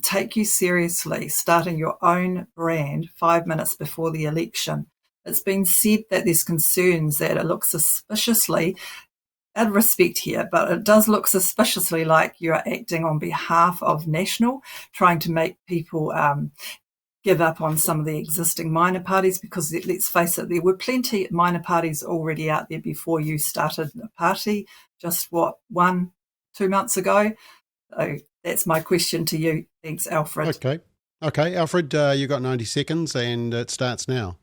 take you seriously starting your own brand 5 minutes before the election? It's been said that there's concerns that it looks suspiciously, out of respect here, but it does look suspiciously like you're acting on behalf of National, trying to make people give up on some of the existing minor parties, because let's face it, there were plenty of minor parties already out there before you started the party, just 1-2 months ago. So that's my question to you. Thanks, Alfred. Okay, Alfred, you've got 90 seconds and it starts now.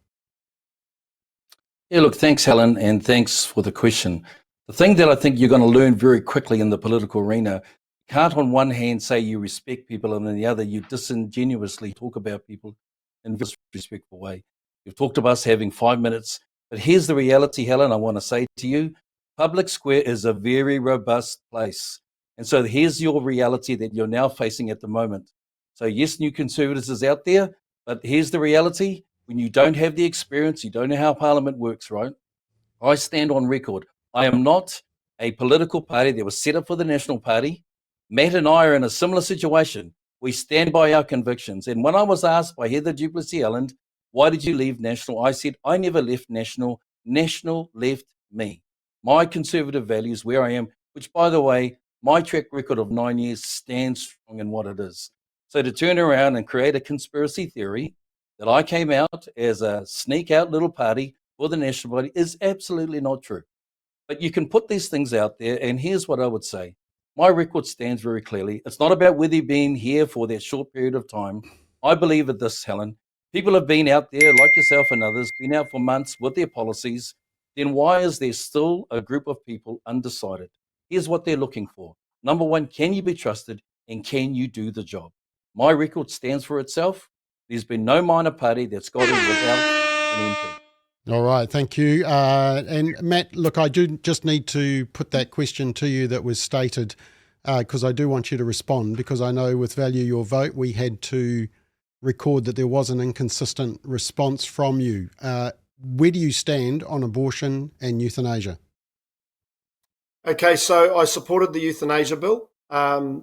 Yeah, look, thanks, Helen, and thanks for the question. The thing that I think you're going to learn very quickly in the political arena, you can't on one hand say you respect people and on the other you disingenuously talk about people in a disrespectful way. You've talked about us having 5 minutes, but here's the reality, Helen, I want to say to you. Public Square is a very robust place. And so here's your reality that you're now facing at the moment. So yes, New Conservatives is out there, but here's the reality. When you don't have the experience, you don't know how Parliament works, right? I stand on record. I am not a political party that was set up for the National Party. Matt and I are in a similar situation. We stand by our convictions. And when I was asked by Heather Duplessis-Elland, why did you leave National? I said, I never left National. National left me. My conservative values, where I am, which, by the way, my track record of 9 years stands strong in what it is. So to turn around and create a conspiracy theory that I came out as a sneak out little party for the National Party is absolutely not true. But you can put these things out there, and here's what I would say. My record stands very clearly. It's not about whether you've been here for that short period of time. I believe in this, Helen. People have been out there, like yourself and others, been out for months with their policies. Then why is there still a group of people undecided? Here's what they're looking for. Number one, can you be trusted, and can you do the job? My record stands for itself. There's been no minor party that's got in without an MP. All right, thank you. And Matt, look, I do just need to put that question to you that was stated, because I do want you to respond, because I know with Value Your Vote, we had to record that there was an inconsistent response from you. Where do you stand on abortion and euthanasia? Okay, so I supported the euthanasia bill, and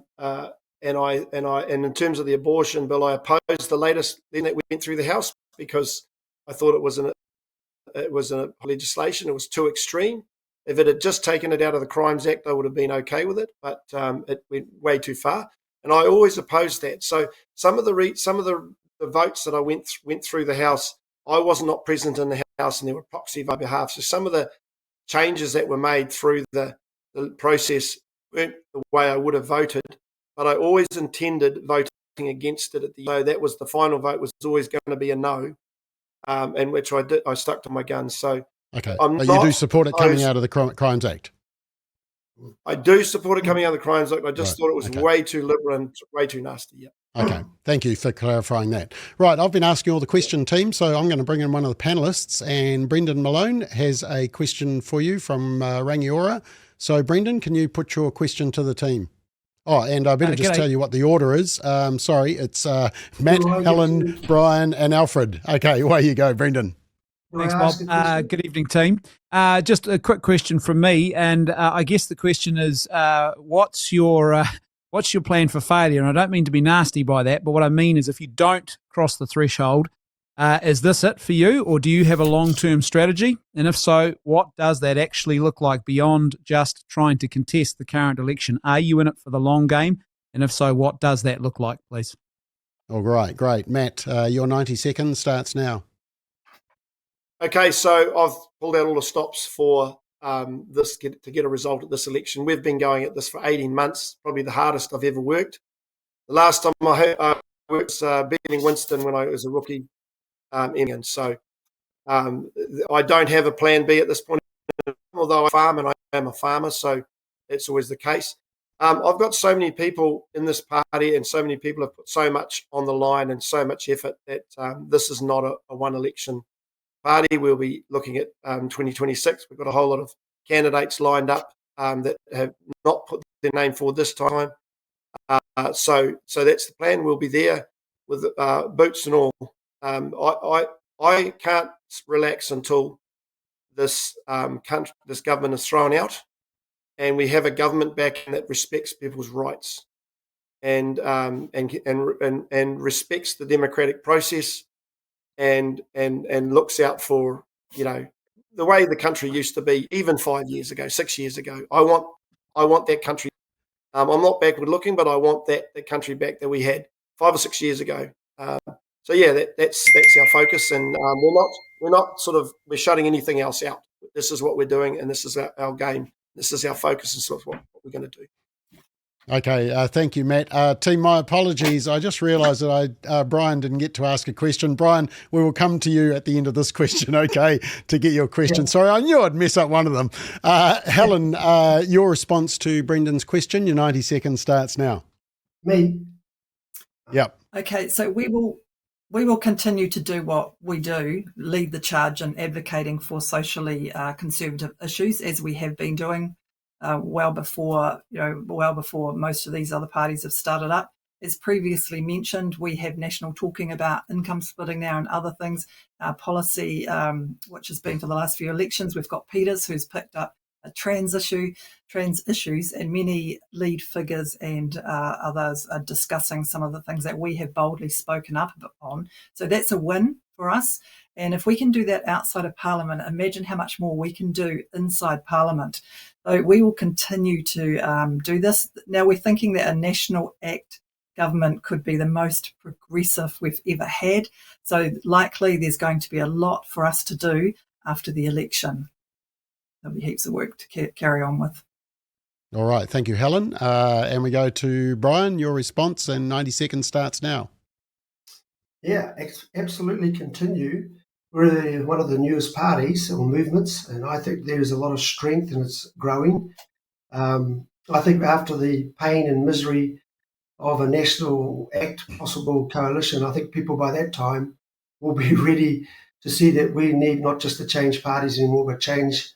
in terms of the abortion bill, I opposed the latest thing that went through the House because I thought it was a legislation. It was too extreme. If it had just taken it out of the Crimes Act, I would have been okay with it, but it went way too far, and I always opposed that. So some of the votes that I went through the House, I was not present in the House, and there were proxies on my behalf. So some of the changes that were made through the process weren't the way I would have voted, but I always intended voting against it at the end. That was the final vote, was always going to be a no. And which I did, I stuck to my guns. So, okay, but you do support it coming out of the Crimes Act? I do support it coming out of the Crimes Act. I just thought it was way too liberal and way too nasty. Yeah. Okay, thank you for clarifying that. Right, I've been asking all the question team, so I'm going to bring in one of the panellists, and Brendan Malone has a question for you from Rangiora. So, Brendan, can you put your question to the team? Oh, and I better just tell you what the order is. Sorry, it's Matt, Helen, Brian, and Alfred. Okay, away you go, Brendan. Can Thanks, I Bob. ask a question? Good evening, team. Just a quick question from me, and I guess the question is, what's your plan for failure? And I don't mean to be nasty by that, but what I mean is, if you don't cross the threshold, is this it for you, or do you have a long-term strategy? And if so, what does that actually look like beyond just trying to contest the current election? Are you in it for the long game? And if so, what does that look like, please? All right, great. Matt, your 90 seconds starts now. Okay, so I've pulled out all the stops for to get a result at this election. We've been going at this for 18 months, probably the hardest I've ever worked. The last time I worked was beating Winston when I was a rookie. So I don't have a plan B at this point, although I farm and I am a farmer, so that's always the case. I've got so many people in this party, and so many people have put so much on the line and so much effort that this is not a one election party. We'll be looking at 2026. We've got a whole lot of candidates lined up that have not put their name forward this time. So that's the plan. We'll be there with boots and all. I can't relax until this this government is thrown out, and we have a government back that respects people's rights and respects the democratic process and looks out for the way the country used to be even 5 years ago, 6 years ago. I want that country. I'm not backward looking, but I want that country back that we had 5 or 6 years ago. So yeah, that's our focus, and we're shutting anything else out. This is what we're doing, and this is our game. This is our focus, and so what we're going to do. Okay, thank you, Matt. Team, my apologies. I just realised that Brian didn't get to ask a question. Brian, we will come to you at the end of this question, okay, to get your question. Sorry, I knew I'd mess up one of them. Helen, your response to Brendan's question, your 90 seconds starts now. Me? Yep. Okay, so we will continue to do what we do, lead the charge in advocating for socially conservative issues, as we have been doing well before most of these other parties have started up. As previously mentioned, we have National talking about income splitting now and other things. Our policy, which has been for the last few elections, we've got Peters, who's picked up a trans issues, and many lead figures and others are discussing some of the things that we have boldly spoken up on. So that's a win for us. And if we can do that outside of Parliament, imagine how much more we can do inside Parliament. So we will continue to do this. Now we're thinking that a National Act government could be the most progressive we've ever had. So likely there's going to be a lot for us to do after the election. There'll be heaps of work to carry on with. All right. Thank you, Helen. And we go to Brian, your response, and 90 seconds starts now. Yeah, absolutely continue. We're one of the newest parties or movements, and I think there's a lot of strength and it's growing. I think after the pain and misery of a National Act possible coalition, I think people by that time will be ready to see that we need not just to change parties anymore, but change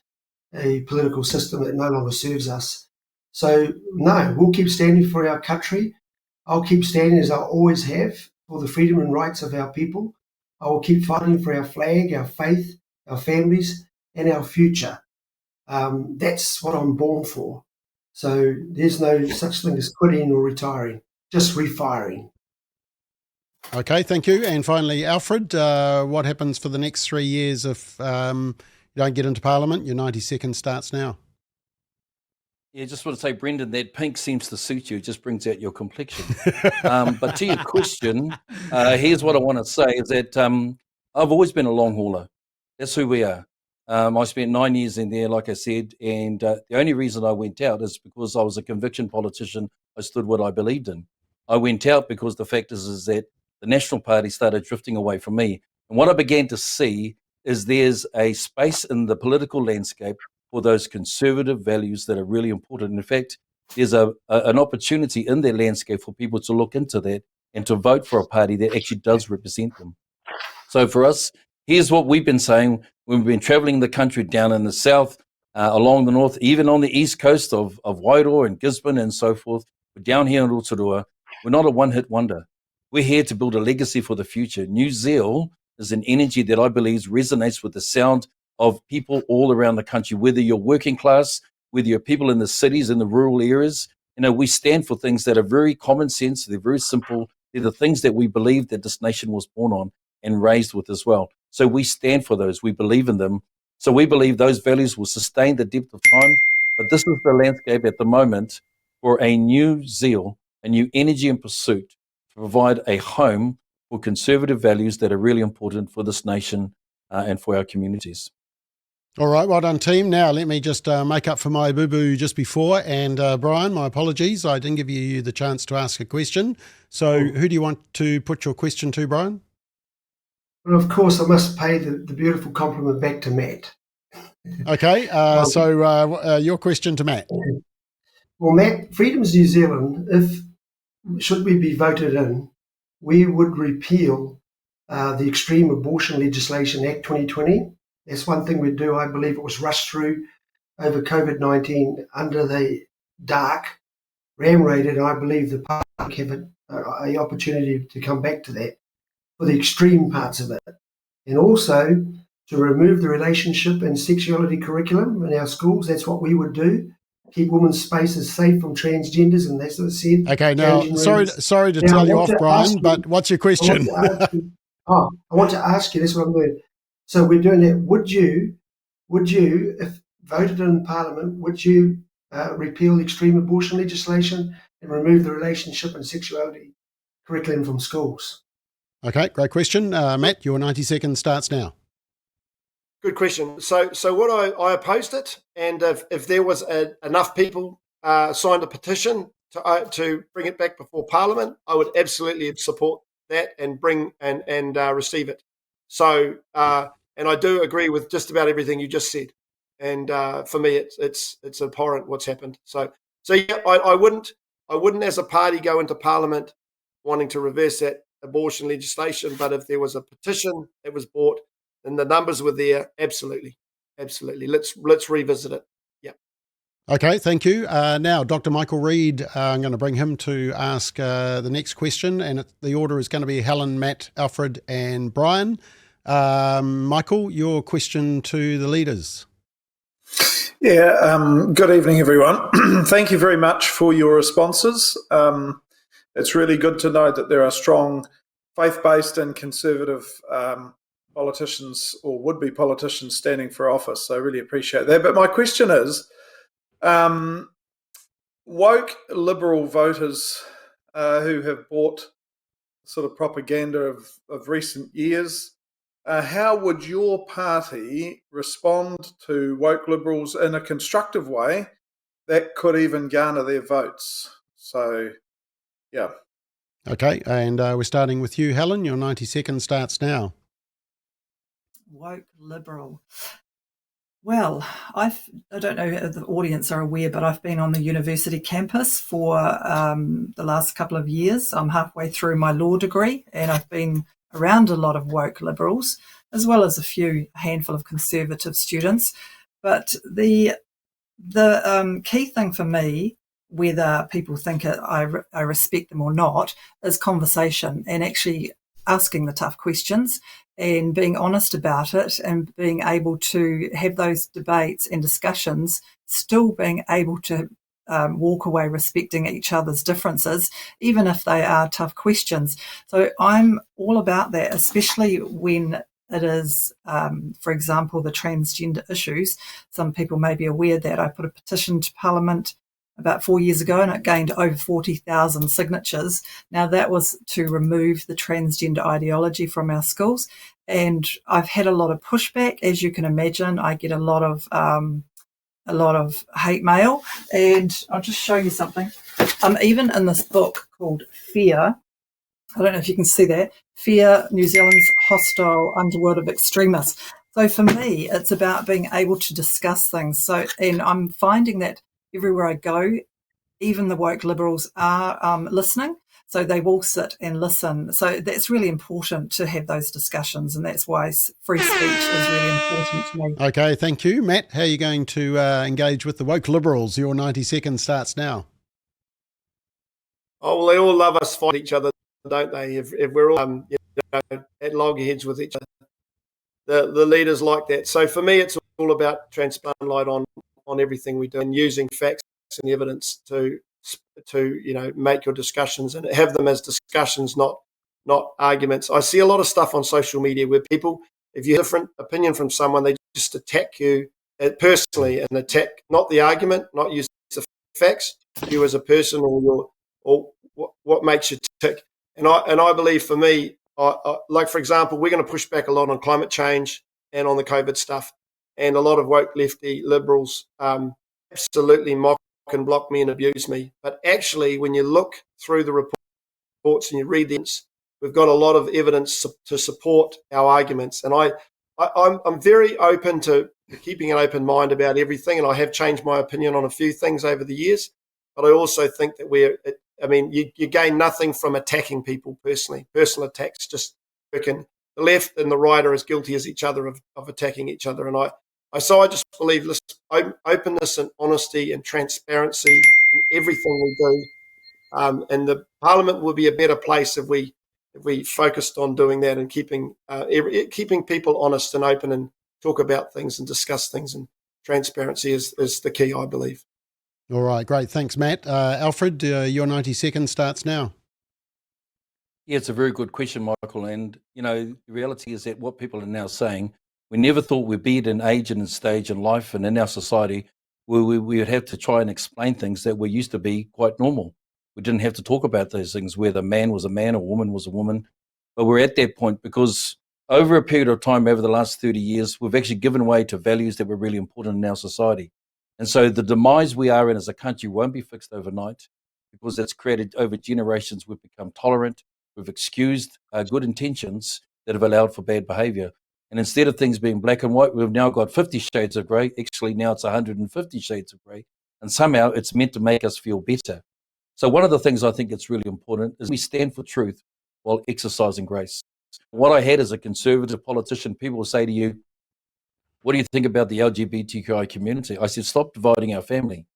a political system that no longer serves us. So, no, we'll keep standing for our country. I'll keep standing, as I always have, for the freedom and rights of our people. I will keep fighting for our flag, our faith, our families, and our future. That's what I'm born for. So there's no such thing as quitting or retiring, just refiring. Okay, thank you. And finally, Alfred, what happens for the next 3 years if you don't get into Parliament? Your 90 seconds starts now. Yeah, just want to say, Brendan, that pink seems to suit you. It just brings out your complexion. But to your question, here's what I want to say is that I've always been a long hauler. That's who we are. I spent 9 years in there, like I said, and the only reason I went out is because I was a conviction politician. I stood what I believed in. I went out because the fact is that the National Party started drifting away from me. And what I began to see is there's a space in the political landscape for those conservative values that are really important. In fact, there's an opportunity in their landscape for people to look into that and to vote for a party that actually does represent them. So for us, here's what we've been saying when we've been traveling the country down in the south, along the north, even on the east coast of Wairoa and Gisborne and so forth. We're down here in Rotorua. We're not a one-hit wonder. We're here to build a legacy for the future. New Zealand is an energy that I believe resonates with the sound of people all around the country, whether you're working class, whether you're people in the cities, in the rural areas. We stand for things that are very common sense. They're very simple. They're the things that we believe that this nation was born on and raised with as well. So we stand for those. We believe in them. So we believe those values will sustain the depth of time. But this is the landscape at the moment for a new zeal, a new energy and pursuit to provide a home for conservative values that are really important for this nation and for our communities. All right, well done, team. Now, let me just make up for my boo-boo just before. And Brian, my apologies. I didn't give you the chance to ask a question. So who do you want to put your question to, Brian? Well, of course, I must pay the beautiful compliment back to Matt. Okay, so your question to Matt. Well, Matt, Freedom's New Zealand, should we be voted in, we would repeal the Extreme Abortion Legislation Act 2020. That's one thing we'd do. I believe it was rushed through over COVID-19 under the dark, ram-raided, and I believe the public have an opportunity to come back to that for the extreme parts of it. And also to remove the relationship and sexuality curriculum in our schools. That's what we would do. Keep women's spaces safe from transgenders, and that's what I said. Okay, now, sorry to tell you off, Brian, but what's your question? I want to ask you, that's what I'm doing. So we're doing that. Would you, if voted in Parliament, would you repeal the extreme abortion legislation and remove the relationship and sexuality curriculum from schools? Okay, great question. Matt, your 90 seconds starts now. Good question. So what I opposed it, and if there was enough people signed a petition to bring it back before Parliament, I would absolutely support that and bring and receive it. So and I do agree with just about everything you just said. And for me, it's abhorrent what's happened. So yeah, I wouldn't as a party go into Parliament wanting to reverse that abortion legislation. But if there was a petition that was brought and the numbers were there, absolutely. Let's revisit it. Yeah. Okay, thank you. Now, Dr. Michael Reid, I'm going to bring him to ask the next question, and the order is going to be Helen, Matt, Alfred, and Brian. Michael, your question to the leaders. Yeah, good evening, everyone. Thank you very much for your responses. It's really good to know that there are strong faith-based and conservative politicians or would-be politicians standing for office. So I really appreciate that. But my question is, woke liberal voters who have bought sort of propaganda of recent years, how would your party respond to woke liberals in a constructive way that could even garner their votes? So, yeah. Okay, and we're starting with you, Helen. Your 90 seconds starts now. Woke liberal. Well, I don't know if the audience are aware, but I've been on the university campus for the last couple of years. I'm halfway through my law degree, and I've been around a lot of woke liberals, as well as a handful of conservative students. But the key thing for me, whether people think I respect them or not, is conversation and actually asking the tough questions and being honest about it and being able to have those debates and discussions, still being able to walk away respecting each other's differences, even if they are tough questions. So I'm all about that, especially when it is, for example, the transgender issues. Some people may be aware that I put a petition to Parliament about 4 years ago, and it gained over 40,000 signatures. Now, that was to remove the transgender ideology from our schools, and I've had a lot of pushback. As you can imagine, I get a lot of hate mail, and I'll just show you something. Even in this book called Fear, I don't know if you can see that, Fear, New Zealand's Hostile Underworld of Extremists. So for me, it's about being able to discuss things. So, and I'm finding that everywhere I go, even the woke liberals are listening. So they will sit and listen. So that's really important to have those discussions, and that's why free speech is really important to me. Okay, thank you. Matt, how are you going to engage with the woke liberals? Your 90 seconds starts now. Oh, well, they all love us fight each other, don't they? If we're all at loggerheads with each other. the leaders like that. So for me, it's all about transparent light on everything we do and using facts and evidence to make your discussions and have them as discussions, not arguments. I see a lot of stuff on social media where people, if you have a different opinion from someone, they just attack you personally and attack not the argument, not use the facts, you as a person or what makes you tick. And I believe for me, like for example, we're going to push back a lot on climate change and on the COVID stuff, and a lot of woke lefty liberals absolutely mock and block me and abuse me. But actually, when you look through the reports and you read them, we've got a lot of evidence to support our arguments. And I'm very open to keeping an open mind about everything, and I have changed my opinion on a few things over the years. But I also think that you gain nothing from attacking people personally. Personal attacks just working. The left and the right are as guilty as each other of attacking each other. And I just believe openness and honesty and transparency in everything we do. And the Parliament will be a better place if we focused on doing that and keeping people honest and open and talk about things and discuss things. And transparency is the key, I believe. All right, great. Thanks, Matt. Alfred, your 90 seconds starts now. Yeah, it's a very good question, Michael. And, the reality is that what people are now saying, we never thought we'd be at an age and a stage in life and in our society where we would have to try and explain things that were used to be quite normal. We didn't have to talk about those things, whether a man was a man or a woman was a woman. But we're at that point because over a period of time, over the last 30 years, we've actually given way to values that were really important in our society. And so the demise we are in as a country won't be fixed overnight because it's created over generations. We've become tolerant. We've excused good intentions that have allowed for bad behavior. And instead of things being black and white, we've now got 50 shades of grey. Actually, now it's 150 shades of grey. And somehow it's meant to make us feel better. So one of the things I think that's really important is we stand for truth while exercising grace. What I had as a conservative politician, people will say to you, what do you think about the LGBTQI community? I said, stop dividing our family.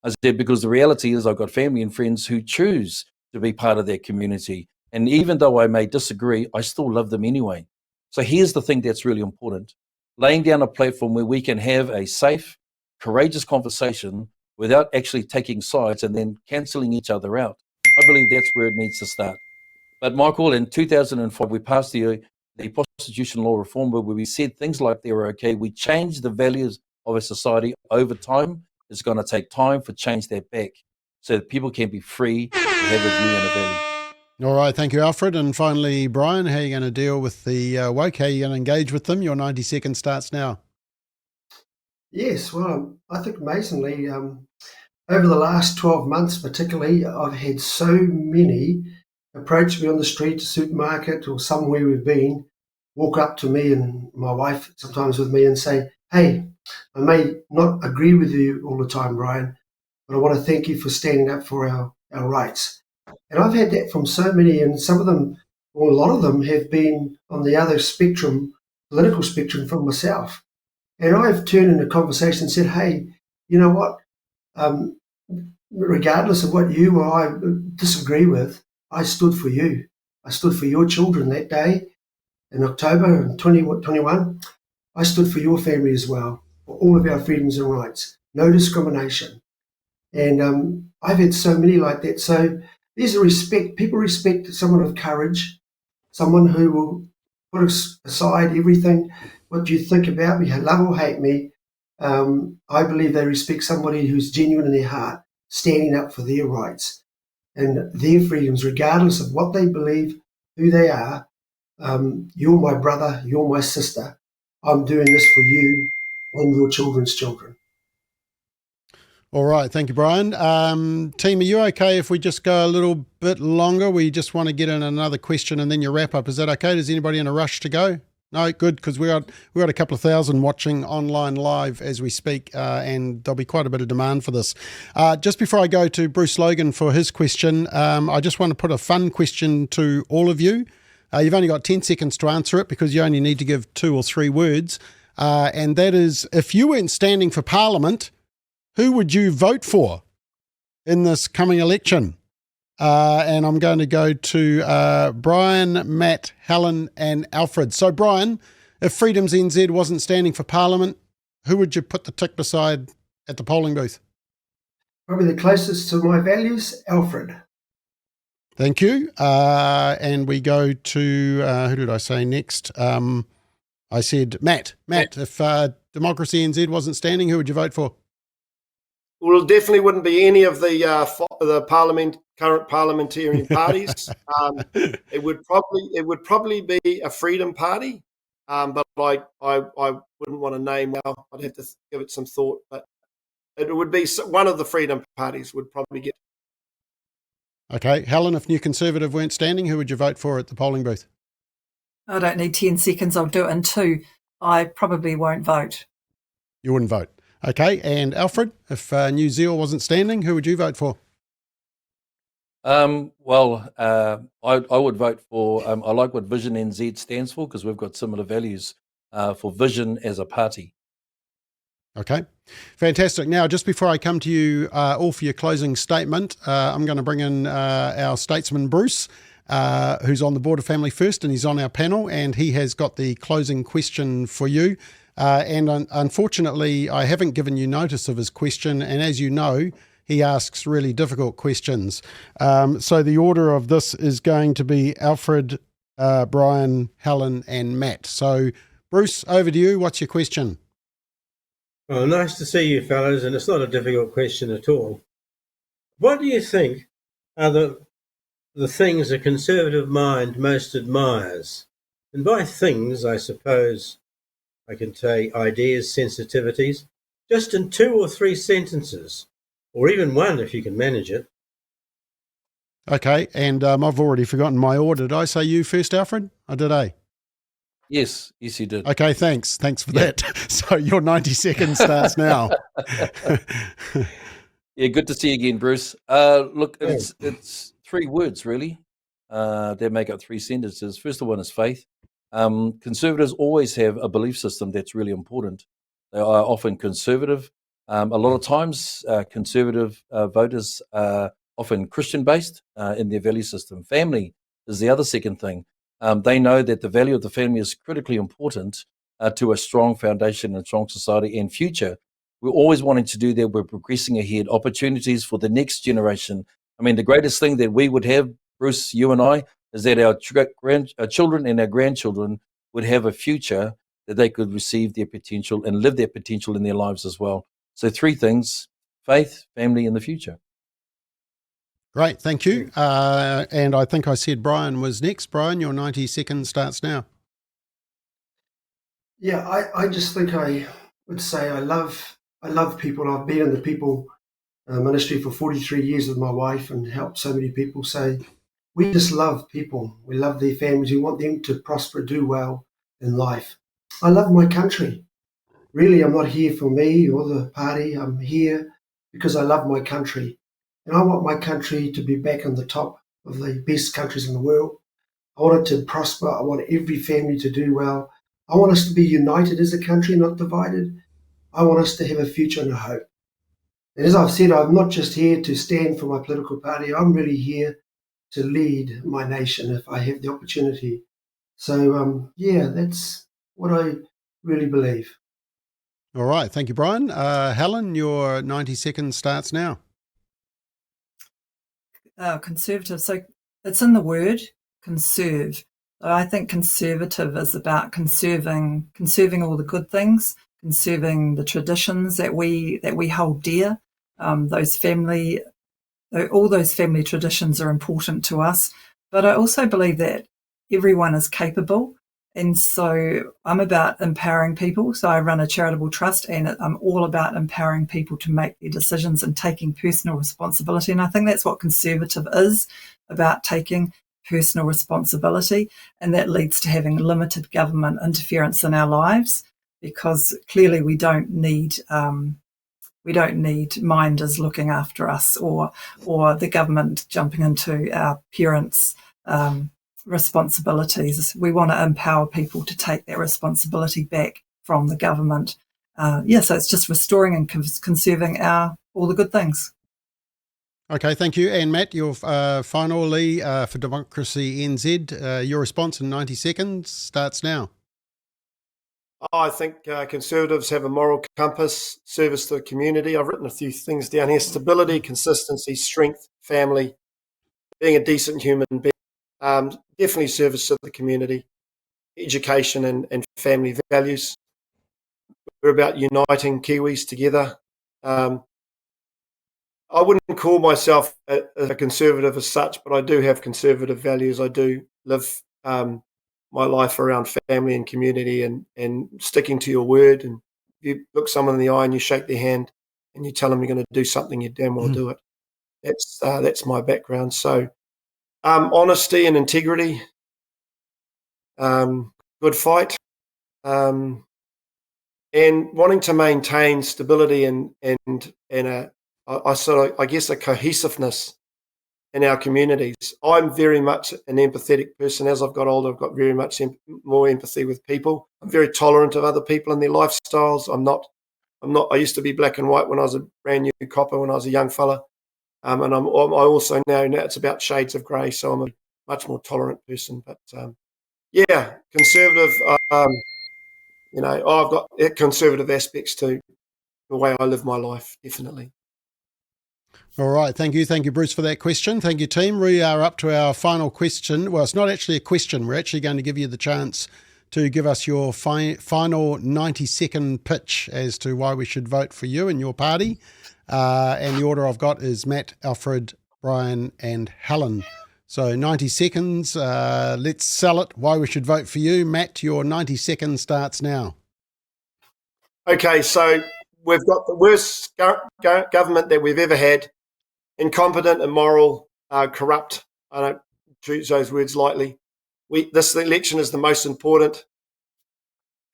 I said, because the reality is I've got family and friends who choose to be part of that community. And even though I may disagree, I still love them anyway. So here's the thing that's really important. Laying down a platform where we can have a safe, courageous conversation without actually taking sides and then cancelling each other out. I believe that's where it needs to start. But Michael, in 2005, we passed the prostitution law reform bill where we said things like they were okay. We changed the values of a society over time. It's going to take time for change that back so that people can be free to have a view and a value. All right, thank you, Alfred. And finally, Brian, how are you going to deal with the woke? How are you going to engage with them? Your 90 seconds starts now. Yes, well, I think amazingly, over the last 12 months particularly, I've had so many approach me on the street, supermarket or somewhere we've been, walk up to me and my wife sometimes with me and say, hey, I may not agree with you all the time, Brian, but I want to thank you for standing up for our rights. And I've had that from so many, and some of them, or a lot of them, have been on the other spectrum, political spectrum from myself. And I've turned in a conversation and said, hey, you know what, regardless of what you or I disagree with, I stood for you. I stood for your children that day in October 2021. I stood for your family as well, for all of our freedoms and rights, no discrimination. And I've had so many like that. So there's a respect. People respect someone of courage, someone who will put aside everything, what you think about me, love or hate me. I believe they respect somebody who's genuine in their heart, standing up for their rights and their freedoms, regardless of what they believe, who they are. You're my brother, you're my sister. I'm doing this for you and your children's children. All right, thank you, Brian. Team, are you okay if we just go a little bit longer? We just want to get in another question and then you wrap up. Is that okay? Is anybody in a rush to go? No, good, because we got a couple of thousand watching online live as we speak, and there'll be quite a bit of demand for this. Just before I go to Bruce Logan for his question, I just want to put a fun question to all of you. You've only got 10 seconds to answer it because you only need to give 2 or 3 words, and that is, if you weren't standing for Parliament, who would you vote for in this coming election? And I'm going to go to Brian, Matt, Helen, and Alfred. So, Brian, If Freedoms NZ wasn't standing for Parliament, who would you put the tick beside at the polling booth? Probably the closest to my values, Alfred. Thank you. And we go to, who did I say next? I said Matt. Matt, if Democracy NZ wasn't standing, who would you vote for? Well, definitely wouldn't be any of the current parliamentarian parties. It would probably be a Freedom Party, but I wouldn't want to name now. I'd have to give it some thought. But it would be one of the Freedom Parties would probably get. Okay, Helen, if New Conservative weren't standing, who would you vote for at the polling booth? I don't need 10 seconds. I'll do it in 2. I probably won't vote. You wouldn't vote. Okay, and Alfred, if New Zealand wasn't standing, who would you vote for? I would vote for, I like what Vision NZ stands for because we've got similar values for Vision as a party. Okay, fantastic. Now, just before I come to you all for your closing statement, I'm going to bring in our statesman, Bruce, who's on the board of Family First, and he's on our panel, and he has got the closing question for you. Unfortunately, I haven't given you notice of his question, and as you know, he asks really difficult questions. So the order of this is going to be Alfred, Brian, Helen, and Matt. So, Bruce, over to you. What's your question? Well, nice to see you, fellows, and it's not a difficult question at all. What do you think are the things a conservative mind most admires? And by things, I suppose I can say ideas, sensitivities, just in 2 or 3 sentences, or even 1 if you can manage it. Okay, and I've already forgotten my order. Did I say you first, Alfred? Or did I? Yes, you did. Okay, thanks for that. So your 90 seconds starts now. Yeah, good to see you again, Bruce. Look, it's 3 words really that make up 3 sentences. First one is faith. Conservatives always have a belief system that's really important. They are often conservative. A lot of times, conservative voters are often Christian-based in their value system. Family is the other second thing. They know that the value of the family is critically important to a strong foundation and strong society and future. We're always wanting to do that. We're progressing ahead, opportunities for the next generation. I mean, the greatest thing that we would have, Bruce, you and I, is that our children and our grandchildren would have a future that they could receive their potential and live their potential in their lives as well. So 3 things: faith, family, and the future. Great, thank you. And I think I said Brian was next. Brian, your 90 seconds starts now. Yeah, I just think I would say I love people. I've been in the people ministry for 43 years with my wife and helped so many people. So we just love people. We love their families. We want them to prosper, do well in life. I love my country. Really, I'm not here for me or the party. I'm here because I love my country. And I want my country to be back on the top of the best countries in the world. I want it to prosper. I want every family to do well. I want us to be united as a country, not divided. I want us to have a future and a hope. And as I've said, I'm not just here to stand for my political party. I'm really here to lead my nation if I have the opportunity. So, that's what I really believe. All right, thank you, Brian. Helen, your 90 seconds starts now. Conservative. So it's in the word conserve. I think conservative is about conserving all the good things, conserving the traditions that we hold dear. All those family traditions are important to us. But I also believe that everyone is capable. And so I'm about empowering people. So I run a charitable trust, and I'm all about empowering people to make their decisions and taking personal responsibility. And I think that's what conservative is, about taking personal responsibility. And that leads to having limited government interference in our lives, because clearly we don't need minders looking after us or the government jumping into our parents' responsibilities. We want to empower people to take that responsibility back from the government. So it's just restoring and conserving all the good things. Okay, thank you. And Matt, your finally for Democracy NZ, your response in 90 seconds starts now. I think Conservatives have a moral compass, service to the community. I've written a few things down here: stability, consistency, strength, family, being a decent human being, definitely service to the community, education and family values. We're about uniting Kiwis together. I wouldn't call myself a conservative as such, but I do have conservative values. I do live my life around family and community and sticking to your word. And if you look someone in the eye and you shake their hand and you tell them you're going to do something, you damn well do it. That's my background. So honesty and integrity, good fight, and wanting to maintain stability and I guess a cohesiveness in our communities. I'm very much an empathetic person. As I've got older, I've got very much more empathy with people. I'm very tolerant of other people and their lifestyles. I used to be black and white when I was a brand new copper, when I was a young fella. And I also know now it's about shades of grey, so I'm a much more tolerant person. But conservative, I've got conservative aspects to the way I live my life, definitely. All right. Thank you. Thank you, Bruce, for that question. Thank you, team. We are up to our final question. Well, it's not actually a question. We're actually going to give you the chance to give us your final 90-second pitch as to why we should vote for you and your party. And the order I've got is Matt, Alfred, Brian, and Helen. So 90 seconds. Let's sell it. Why we should vote for you. Matt, your 90 seconds starts now. Okay, so we've got the worst government that we've ever had. Incompetent, immoral, corrupt. I don't choose those words lightly. This election is the most important.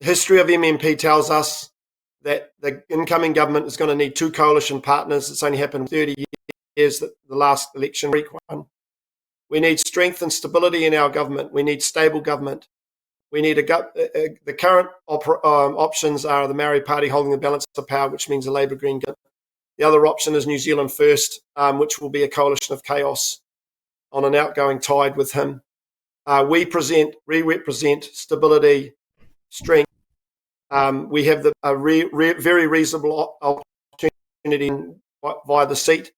The history of MMP tells us that the incoming government is going to need two coalition partners. It's only happened 30 years, the last election one. We need strength and stability in our government. We need stable government. We need the current options are the Maori Party holding the balance of power, which means a Labour Green government. The other option is New Zealand First, which will be a coalition of chaos on an outgoing tide with him. We represent stability, strength. We have a very reasonable opportunity via the seat.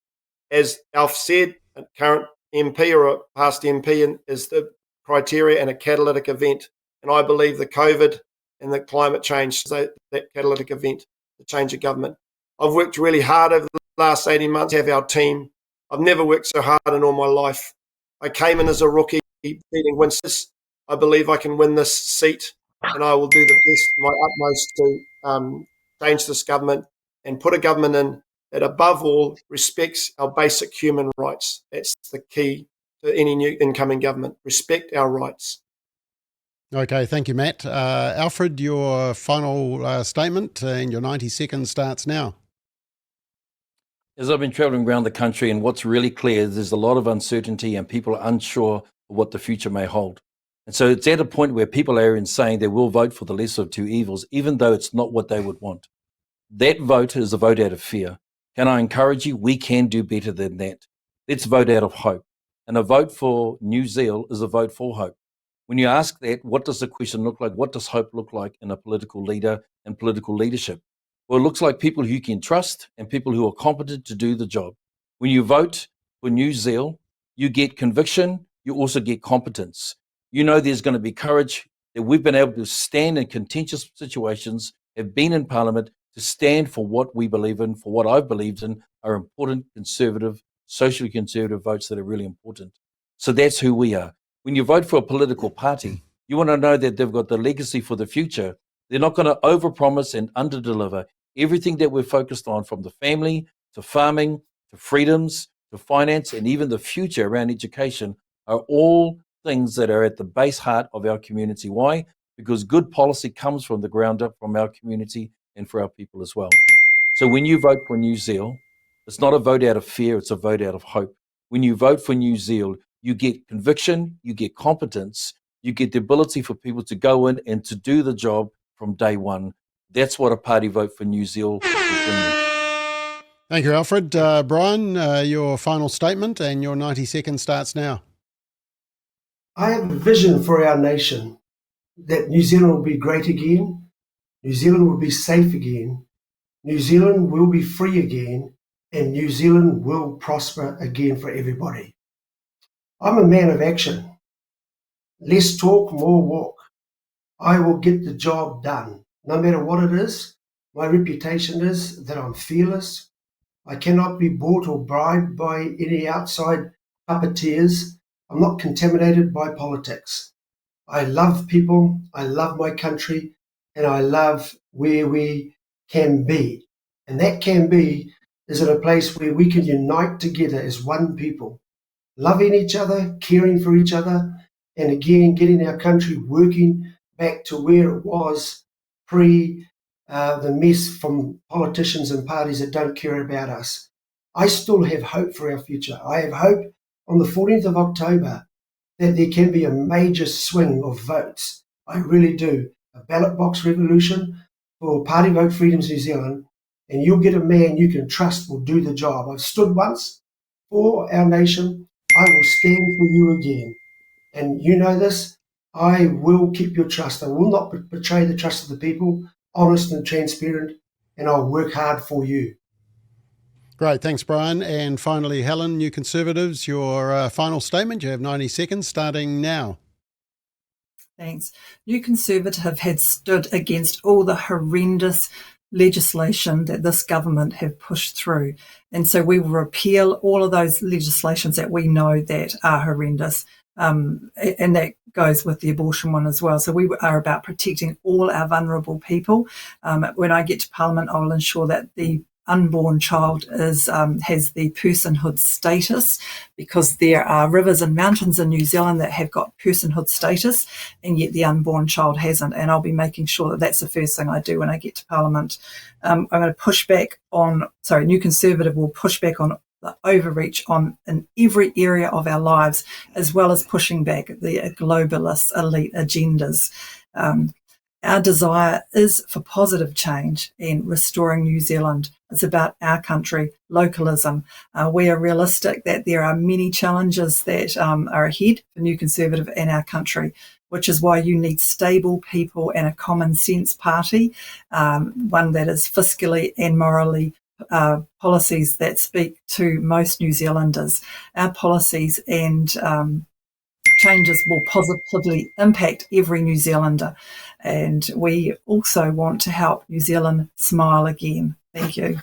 As Alf said, a current MP or a past MP is the criteria and a catalytic event. And I believe the COVID and the climate change, that catalytic event to change a government. I've worked really hard over the last 18 months to have our team. I've never worked so hard in all my life. I came in as a rookie, beating Winston. I believe I can win this seat, and I will do my utmost to change this government and put a government in that, above all, respects our basic human rights. That's the key to any new incoming government. Respect our rights. Okay, thank you, Matt. Alfred, your final statement and your 90 seconds starts now. As I've been traveling around the country, and what's really clear is there's a lot of uncertainty and people are unsure of what the future may hold. And so it's at a point where people are in saying they will vote for the lesser of two evils, even though it's not what they would want. That vote is a vote out of fear. Can I encourage you? We can do better than that. Let's vote out of hope. And a vote for New Zeal is a vote for hope. When you ask that, what does the question look like? What does hope look like in a political leader and political leadership? Well, it looks like people who you can trust and people who are competent to do the job. When you vote for New Zeal, you get conviction, you also get competence. You know there's going to be courage, that we've been able to stand in contentious situations, have been in Parliament to stand for what we believe in, for what I've believed in, are important, conservative, socially conservative votes that are really important. So that's who we are. When you vote for a political party, you want to know that they've got the legacy for the future. They're not going to overpromise and underdeliver. Everything that we're focused on, from the family to farming to freedoms to finance and even the future around education, are all things that are at the base heart of our community. Why? Because good policy comes from the ground up, from our community and for our people as well. So when you vote for New Zeal, it's not a vote out of fear, it's a vote out of hope. When you vote for New Zeal, you get conviction, you get competence, you get the ability for people to go in and to do the job from day one. That's what a party vote for New Zeal will bring you. Thank you, Alfred. Brian, your final statement and your 90 seconds starts now. I have a vision for our nation that New Zealand will be great again. New Zealand will be safe again. New Zealand will be free again, and New Zealand will prosper again for everybody. I'm a man of action. Less talk, more walk. I will get the job done, no matter what it is. My reputation is that I'm fearless. I cannot be bought or bribed by any outside puppeteers. I'm not contaminated by politics. I love people, I love my country, and I love where we can be. And that can be is in a place where we can unite together as one people, loving each other, caring for each other, and again, getting our country working back to where it was pre the mess from politicians and parties that don't care about us. I still have hope for our future. I have hope on the 14th of October that there can be a major swing of votes. I really do. A ballot box revolution for Party Vote Freedoms New Zealand, and you'll get a man you can trust will do the job. I've stood once for our nation. I will stand for you again. And you know this, I will keep your trust. I will not betray the trust of the people, honest and transparent, and I'll work hard for you. Great, thanks, Brian. And finally, Helen, New Conservatives, your final statement. You have 90 seconds starting now. Thanks. New Conservative had stood against all the horrendous legislation that this government have pushed through. And so we will repeal all of those legislations that we know that are horrendous. And that goes with the abortion one as well. So we are about protecting all our vulnerable people. When I get to Parliament, I will ensure that the unborn child has the personhood status, because there are rivers and mountains in New Zealand that have got personhood status, and yet the unborn child hasn't. And I'll be making sure that that's the first thing I do when I get to Parliament. I'm going to push back on, New Conservative will push back on the overreach in every area of our lives, as well as pushing back the globalist elite agendas. Our desire is for positive change and restoring New Zealand. It's about our country, localism. We are realistic that there are many challenges that are ahead for New Conservative and our country, which is why you need stable people and a common sense party, one that is fiscally and morally policies that speak to most New Zealanders. Our policies and changes will positively impact every New Zealander. And we also want to help New Zealand smile again. Thank you.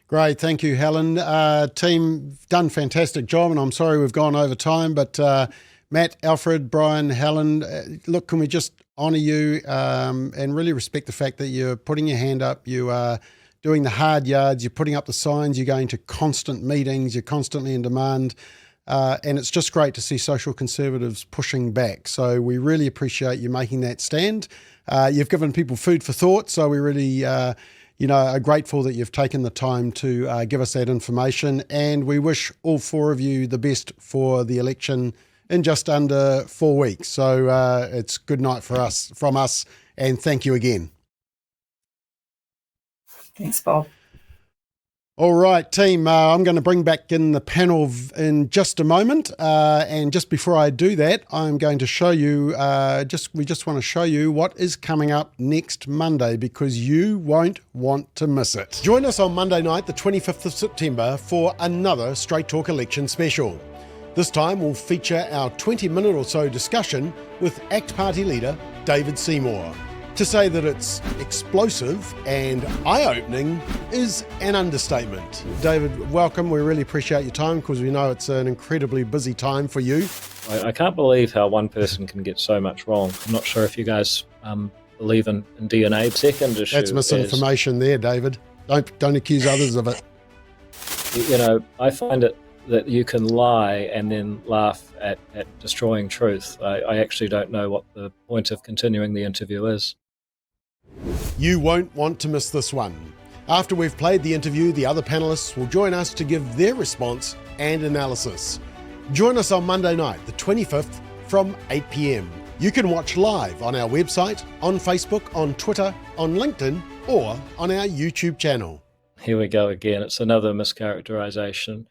Great. Thank you, Helen. Team, done fantastic job, and I'm sorry we've gone over time, but Matt, Alfred, Brian, Helen, look, can we just honour you and really respect the fact that you're putting your hand up, you are doing the hard yards, you're putting up the signs, you're going to constant meetings, you're constantly in demand. And it's just great to see social conservatives pushing back. So we really appreciate you making that stand. You've given people food for thought. So we really, are grateful that you've taken the time to give us that information. And we wish all four of you the best for the election in just under 4 weeks. So it's good night from us. And thank you again. Thanks, Bob. All right, team, I'm going to bring back in the panel in just a moment. And just before I do that, I'm going to show you, we just want to show you what is coming up next Monday, because you won't want to miss it. Join us on Monday night, the 25th of September, for another Straight Talk election special. This time we'll feature our 20-minute or so discussion with ACT Party leader David Seymour. To say that it's explosive and eye-opening is an understatement. David, welcome. We really appreciate your time, because we know it's an incredibly busy time for you. I can't believe how one person can get so much wrong. I'm not sure if you guys believe in DNA. Second issue, that's misinformation there, David. Don't accuse others of it. I find it that you can lie and then laugh at destroying truth. I actually don't know what the point of continuing the interview is. You won't want to miss this one. After we've played the interview, the other panellists will join us to give their response and analysis. Join us on Monday night, the 25th, from 8 p.m. You can watch live on our website, on Facebook, on Twitter, on LinkedIn, or on our YouTube channel. Here we go again. It's another mischaracterization.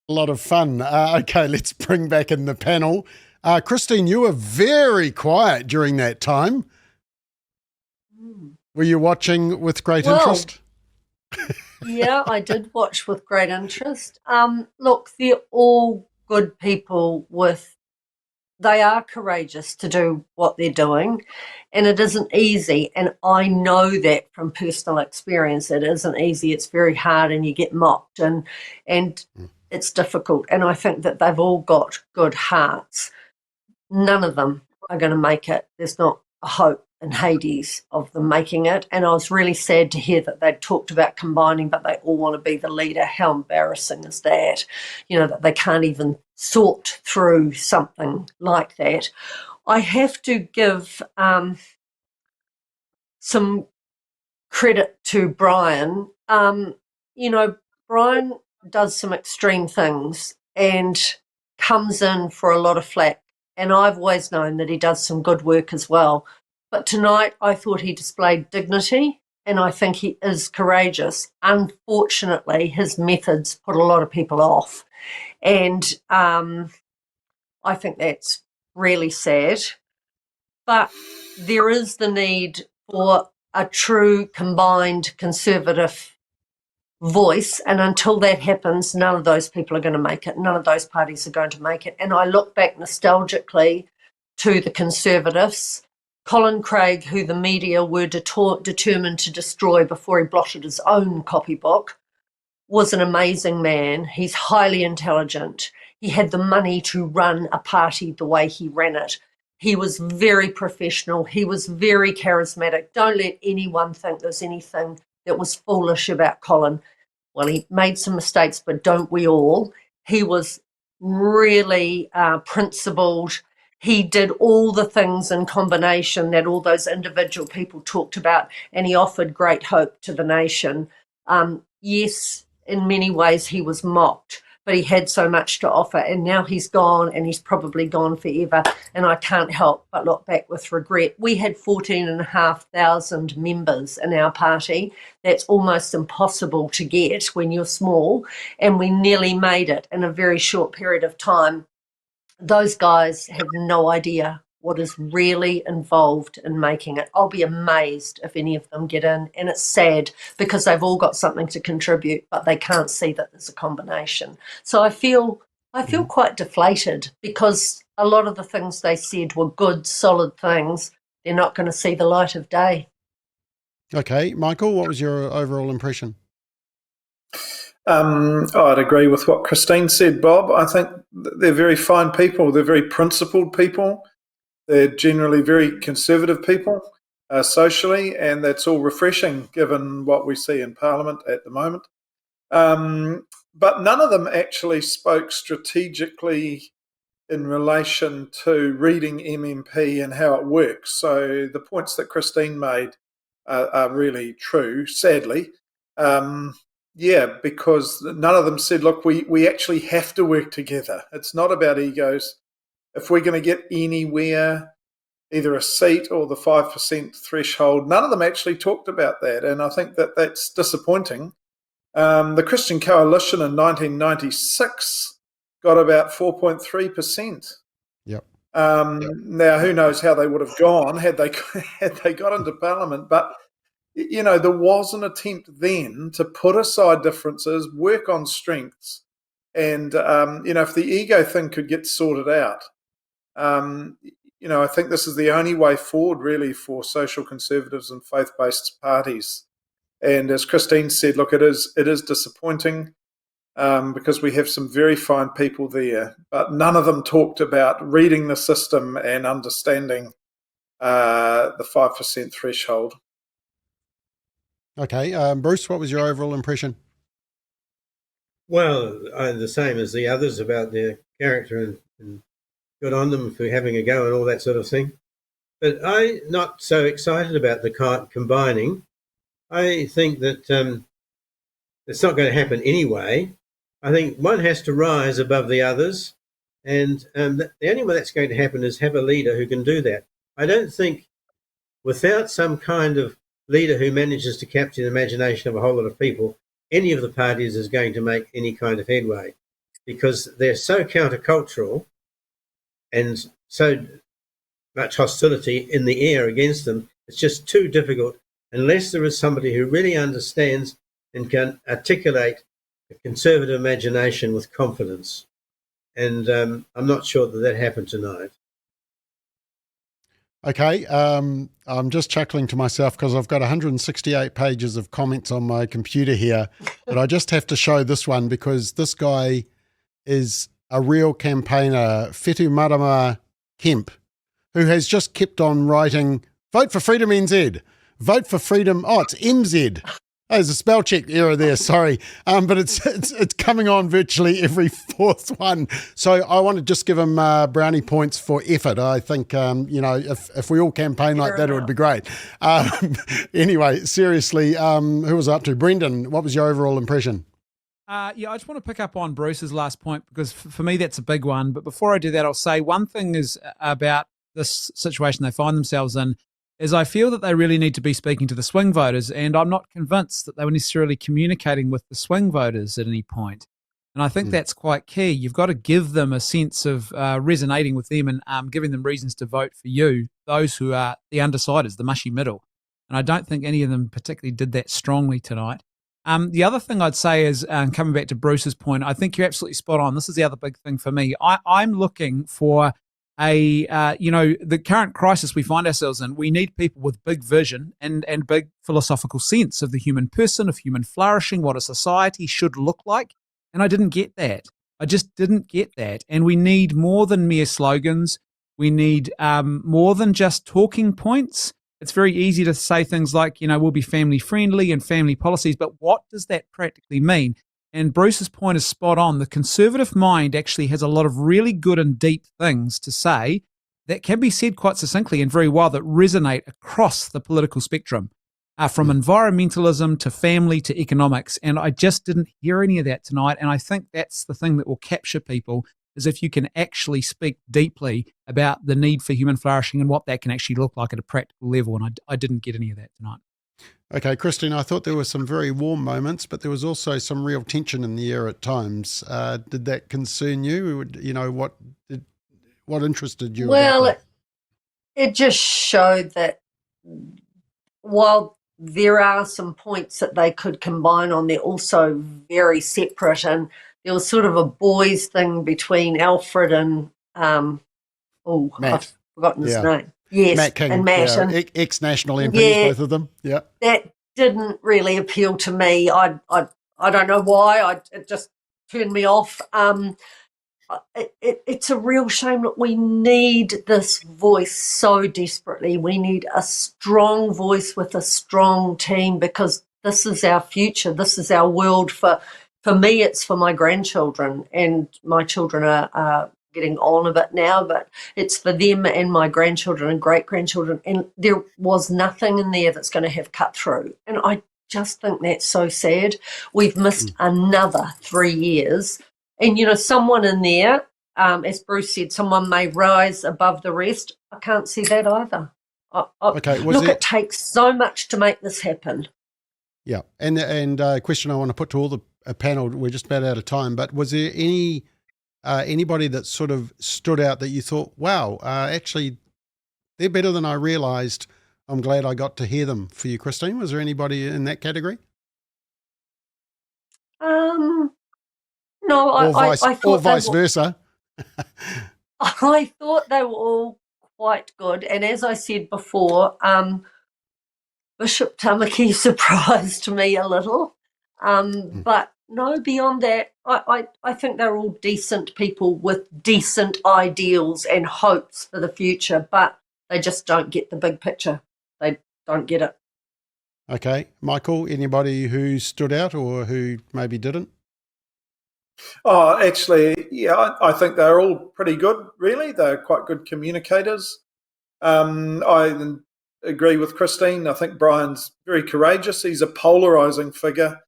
A lot of fun. Okay, let's bring back in the panel. Christine, you were very quiet during that time. Were you watching with great interest? Yeah, I did watch with great interest. Look, they're all good people they are courageous to do what they're doing, and it isn't easy. And I know that from personal experience. It isn't easy. It's very hard, and you get mocked, and it's difficult. And I think that they've all got good hearts. None of them are going to make it. There's not a hope in Hades of them making it. And I was really sad to hear that they'd talked about combining, but they all want to be the leader. How embarrassing is that? That they can't even sort through something like that. I have to give some credit to Brian. Brian does some extreme things and comes in for a lot of flack. And I've always known that he does some good work as well. But tonight I thought he displayed dignity, and I think he is courageous. Unfortunately, his methods put a lot of people off. And I think that's really sad. But there is the need for a true combined Conservative voice, and until that happens, none of those people are going to make it. None of those parties are going to make it. And I look back nostalgically to the Conservatives. Colin Craig, who the media were determined to destroy before he blotted his own copybook, was an amazing man. He's highly intelligent. He had the money to run a party the way he ran it. He was very professional. He was very charismatic. Don't let anyone think there's anything that was foolish about Colin. Well, he made some mistakes, but don't we all? He was really principled. He did all the things in combination that all those individual people talked about, and he offered great hope to the nation. Yes, in many ways he was mocked, but he had so much to offer, and now he's gone, and he's probably gone forever, and I can't help but look back with regret. We had 14,500 members in our party. That's almost impossible to get when you're small, and we nearly made it in a very short period of time. Those guys have no idea what is really involved in making it. I'll be amazed if any of them get in, and it's sad because they've all got something to contribute, but they can't see that there's a combination. So I feel quite deflated because a lot of the things they said were good, solid things. They're not going to see the light of day. Okay, Michael, what was your overall impression? I'd agree with what Christine said, Bob. I think they're very fine people. They're very principled people. They're generally very conservative people socially, and that's all refreshing given what we see in Parliament at the moment. But none of them actually spoke strategically in relation to reading MMP and how it works. So the points that Christine made are really true, sadly. Because none of them said, look, we actually have to work together. It's not about egos. If we're going to get anywhere, either a seat or the 5% threshold, none of them actually talked about that. And I think that that's disappointing. The Christian Coalition in 1996 got about 4.3%. Yep. Now, who knows how they would have gone had they got into Parliament. But there was an attempt then to put aside differences, work on strengths, and if the ego thing could get sorted out, I think this is the only way forward, really, for social conservatives and faith-based parties. And as Christine said, look, it is disappointing because we have some very fine people there, but none of them talked about reading the system and understanding the 5% threshold. Okay, Bruce, what was your overall impression? Well, the same as the others about their character and good on them for having a go and all that sort of thing. But I'm not so excited about the combining. I think that it's not going to happen anyway. I think one has to rise above the others, and the only way that's going to happen is have a leader who can do that. I don't think without some kind of leader who manages to capture the imagination of a whole lot of people, any of the parties is going to make any kind of headway. because they're so countercultural and so much hostility in the air against them. It's just too difficult unless there is somebody who really understands and can articulate a conservative imagination with confidence. And I'm not sure that happened tonight. Okay, I'm just chuckling to myself because I've got 168 pages of comments on my computer here, but I just have to show this one because this guy is a real campaigner, Whetu Marama Kemp, who has just kept on writing, vote for Freedom NZ, vote for Freedom, it's MZ. Oh, there's a spell check error there, sorry. But it's coming on virtually every fourth one. So I want to just give him brownie points for effort. I think, if we all campaign like that, it would be great. Anyway, seriously, who was up to? Brendan, what was your overall impression? I just want to pick up on Bruce's last point because for me that's a big one. But before I do that, I'll say one thing is about this situation they find themselves in is I feel that they really need to be speaking to the swing voters, and I'm not convinced that they were necessarily communicating with the swing voters at any point. And I think that's quite key. You've got to give them a sense of resonating with them and giving them reasons to vote for you, those who are the undecideds, the mushy middle. And I don't think any of them particularly did that strongly tonight. The other thing I'd say is, coming back to Bruce's point, I think you're absolutely spot on. This is the other big thing for me. I'm looking for the current crisis we find ourselves in. We need people with big vision and big philosophical sense of the human person, of human flourishing, what a society should look like. And I didn't get that. I just didn't get that. And we need more than mere slogans. We need more than just talking points. It's very easy to say things like, we'll be family friendly and family policies, but what does that practically mean? And Bruce's point is spot on. The conservative mind actually has a lot of really good and deep things to say that can be said quite succinctly and very well that resonate across the political spectrum, from environmentalism to family to economics. And I just didn't hear any of that tonight. And I think that's the thing that will capture people, is if you can actually speak deeply about the need for human flourishing and what that can actually look like at a practical level. And I didn't get any of that tonight. Okay, Christine, I thought there were some very warm moments, but there was also some real tension in the air at times. Did that concern you? What interested you? Well, it just showed that while there are some points that they could combine on, they're also very separate. And there was sort of a boys thing between Alfred and, Matt. I've forgotten his name. Yes, Matt King, and Matt. Ex-national MPs, both of them. Yeah, that didn't really appeal to me. I don't know why. It just turned me off. It's a real shame that we need this voice so desperately. We need a strong voice with a strong team because this is our future. This is our world. For me, it's for my grandchildren, and my children are getting on a bit now, but it's for them and my grandchildren and great-grandchildren, and there was nothing in there that's going to have cut through. And I just think that's so sad. We've missed another 3 years. And, someone in there, as Bruce said, someone may rise above the rest. I can't see that either. It takes so much to make this happen. Yeah, and a question I want to put to all the panel, we're just about out of time, but was there anybody that sort of stood out that you thought, wow, actually, they're better than I realised. I'm glad I got to hear them for you, Christine. Was there anybody in that category? No, I thought or vice versa. I thought they were all quite good. And as I said before, Bishop Tamaki surprised me a little. But no, beyond that, I think they're all decent people with decent ideals and hopes for the future, but they just don't get the big picture. They don't get it. Okay. Michael, anybody who stood out or who maybe didn't? Oh, actually, yeah, I think they're all pretty good, really. They're quite good communicators. I agree with Christine. I think Brian's very courageous. He's a polarising figure,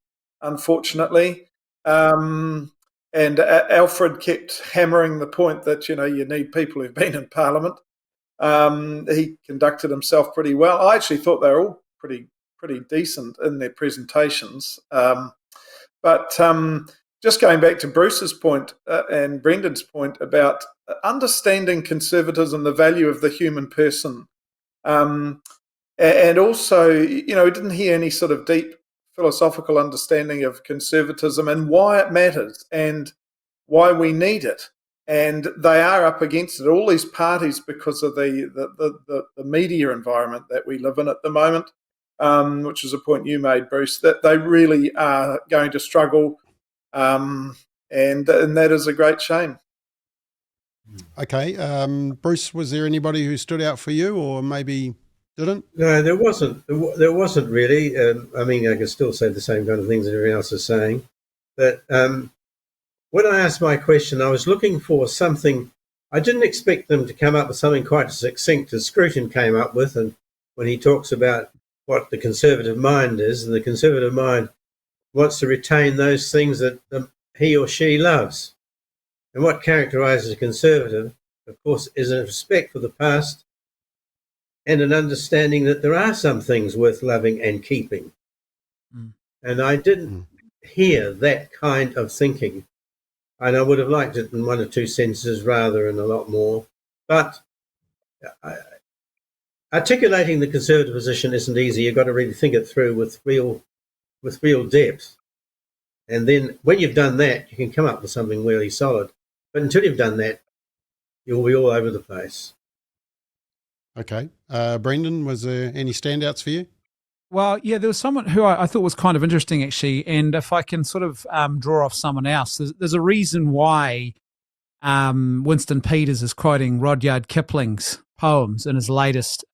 unfortunately. And Alfred kept hammering the point that, you need people who've been in Parliament. He conducted himself pretty well. I actually thought they were all pretty decent in their presentations. But just going back to Bruce's point and Brendan's point about understanding conservatism, the value of the human person, and also, we didn't hear any sort of deep philosophical understanding of conservatism and why it matters and why we need it. And they are up against it, all these parties, because of the media environment that we live in at the moment, which is a point you made, Bruce, that they really are going to struggle, and that is a great shame. Okay. Bruce, was there anybody who stood out for you or maybe didn't? No, there wasn't. There wasn't really. I can still say the same kind of things that everyone else is saying. But when I asked my question, I was looking for something. I didn't expect them to come up with something quite as succinct as Scruton came up with. And when he talks about what the conservative mind is, and the conservative mind wants to retain those things that he or she loves. And what characterises a conservative, of course, is a respect for the past and an understanding that there are some things worth loving and keeping. And I didn't hear that kind of thinking. And I would have liked it in one or two sentences rather than a lot more. But articulating the conservative position isn't easy. You've got to really think it through with real depth. And then when you've done that, you can come up with something really solid. But until you've done that, you'll be all over the place. Okay. Brendan, was there any standouts for you? Well, yeah, there was someone who I thought was kind of interesting, actually. And if I can sort of draw off someone else, there's a reason why Winston Peters is quoting Rudyard Kipling's poems in his latest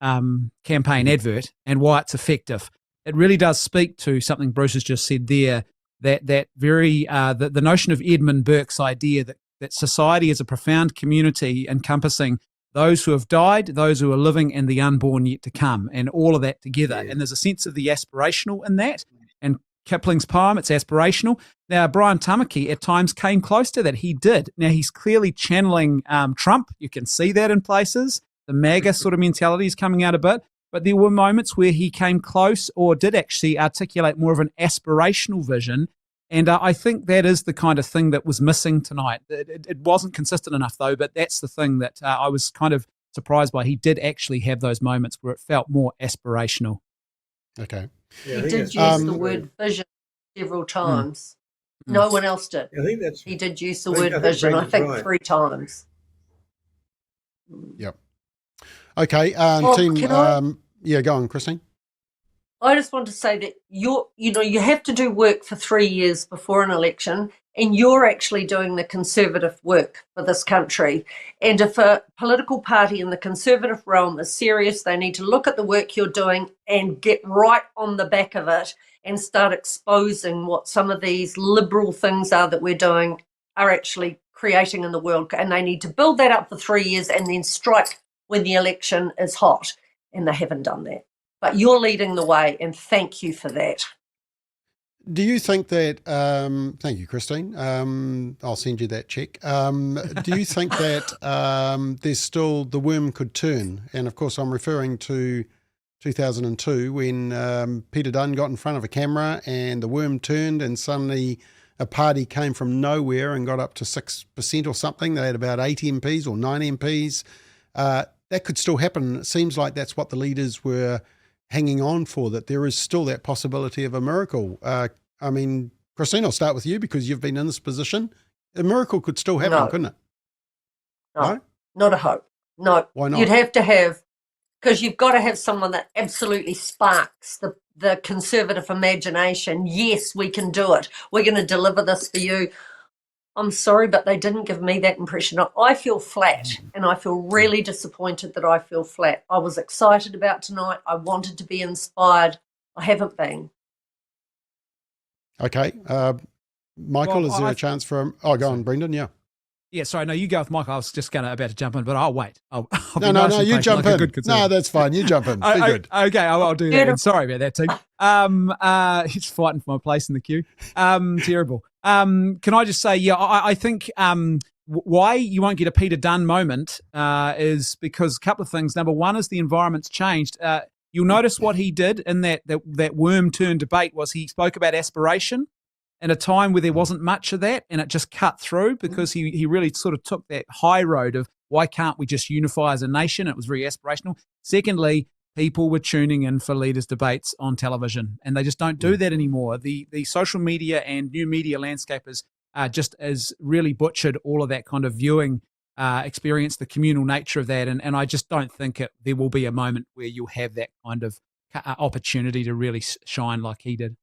campaign advert and why it's effective. It really does speak to something Bruce has just said there, that very the notion of Edmund Burke's idea that society is a profound community encompassing those who have died, those who are living, and the unborn yet to come, and all of that together. Yeah. And there's a sense of the aspirational in that. And Kipling's poem, it's aspirational. Now, Brian Tamaki at times came close to that. He did. Now, he's clearly channeling Trump. You can see that in places. The MAGA sort of mentality is coming out a bit. But there were moments where he came close or did actually articulate more of an aspirational vision. And I think that is the kind of thing that was missing tonight. It wasn't consistent enough, though, but that's the thing that I was kind of surprised by. He did actually have those moments where it felt more aspirational. Okay. Yeah, he did use the word vision several times. No one else did. I think that's. He did use the word vision, I think, right. 3 times. Yep. Okay, team. Yeah, go on, Christine. I just want to say that you have to do work for 3 years before an election, and you're actually doing the conservative work for this country. And if a political party in the conservative realm is serious, they need to look at the work you're doing and get right on the back of it and start exposing what some of these liberal things are that we're doing are actually creating in the world. And they need to build that up for 3 years and then strike when the election is hot. And they haven't done that. But you're leading the way, and thank you for that. Do you think that, thank you, Christine, I'll send you that check. Do you think that there's still, the worm could turn? And of course, I'm referring to 2002 when Peter Dunne got in front of a camera and the worm turned and suddenly a party came from nowhere and got up to 6% or something. They had about 8 MPs or 9 MPs. That could still happen. It seems like that's what the leaders were hanging on for, that there is still that possibility of a miracle. I mean, Christine, I'll start with you because you've been in this position. A miracle could still happen, couldn't it? No, not a hope. No. Why not? You'd have to have, because you've got to have someone that absolutely sparks the conservative imagination. Yes, we can do it. We're going to deliver this for you. I'm sorry, but they didn't give me that impression. I feel flat, and I feel really disappointed that I feel flat. I was excited about tonight. I wanted to be inspired. I haven't been. Okay. Michael, is there a chance for – go on, Brendan, yeah. Yeah, sorry, no, you go with Michael. I was just about to jump in, but I'll wait. No, you jump in. No, that's fine. You jump in. Be good. Okay, I'll do that. And sorry about that, team. He's fighting for my place in the queue. Terrible. Can I just say, I think why you won't get a Peter Dunne moment is because a couple of things. Number one is the environment's changed. You'll notice what he did in that worm turn debate was he spoke about aspiration. in a time where there wasn't much of that, and it just cut through because he really sort of took that high road of why can't we just unify as a nation? It was very aspirational. Secondly, people were tuning in for leaders' debates on television, and they just don't do that anymore. The social media and new media landscape is just as really butchered all of that kind of viewing experience, the communal nature of that, and I just don't think there will be a moment where you'll have that kind of opportunity to really shine like he did.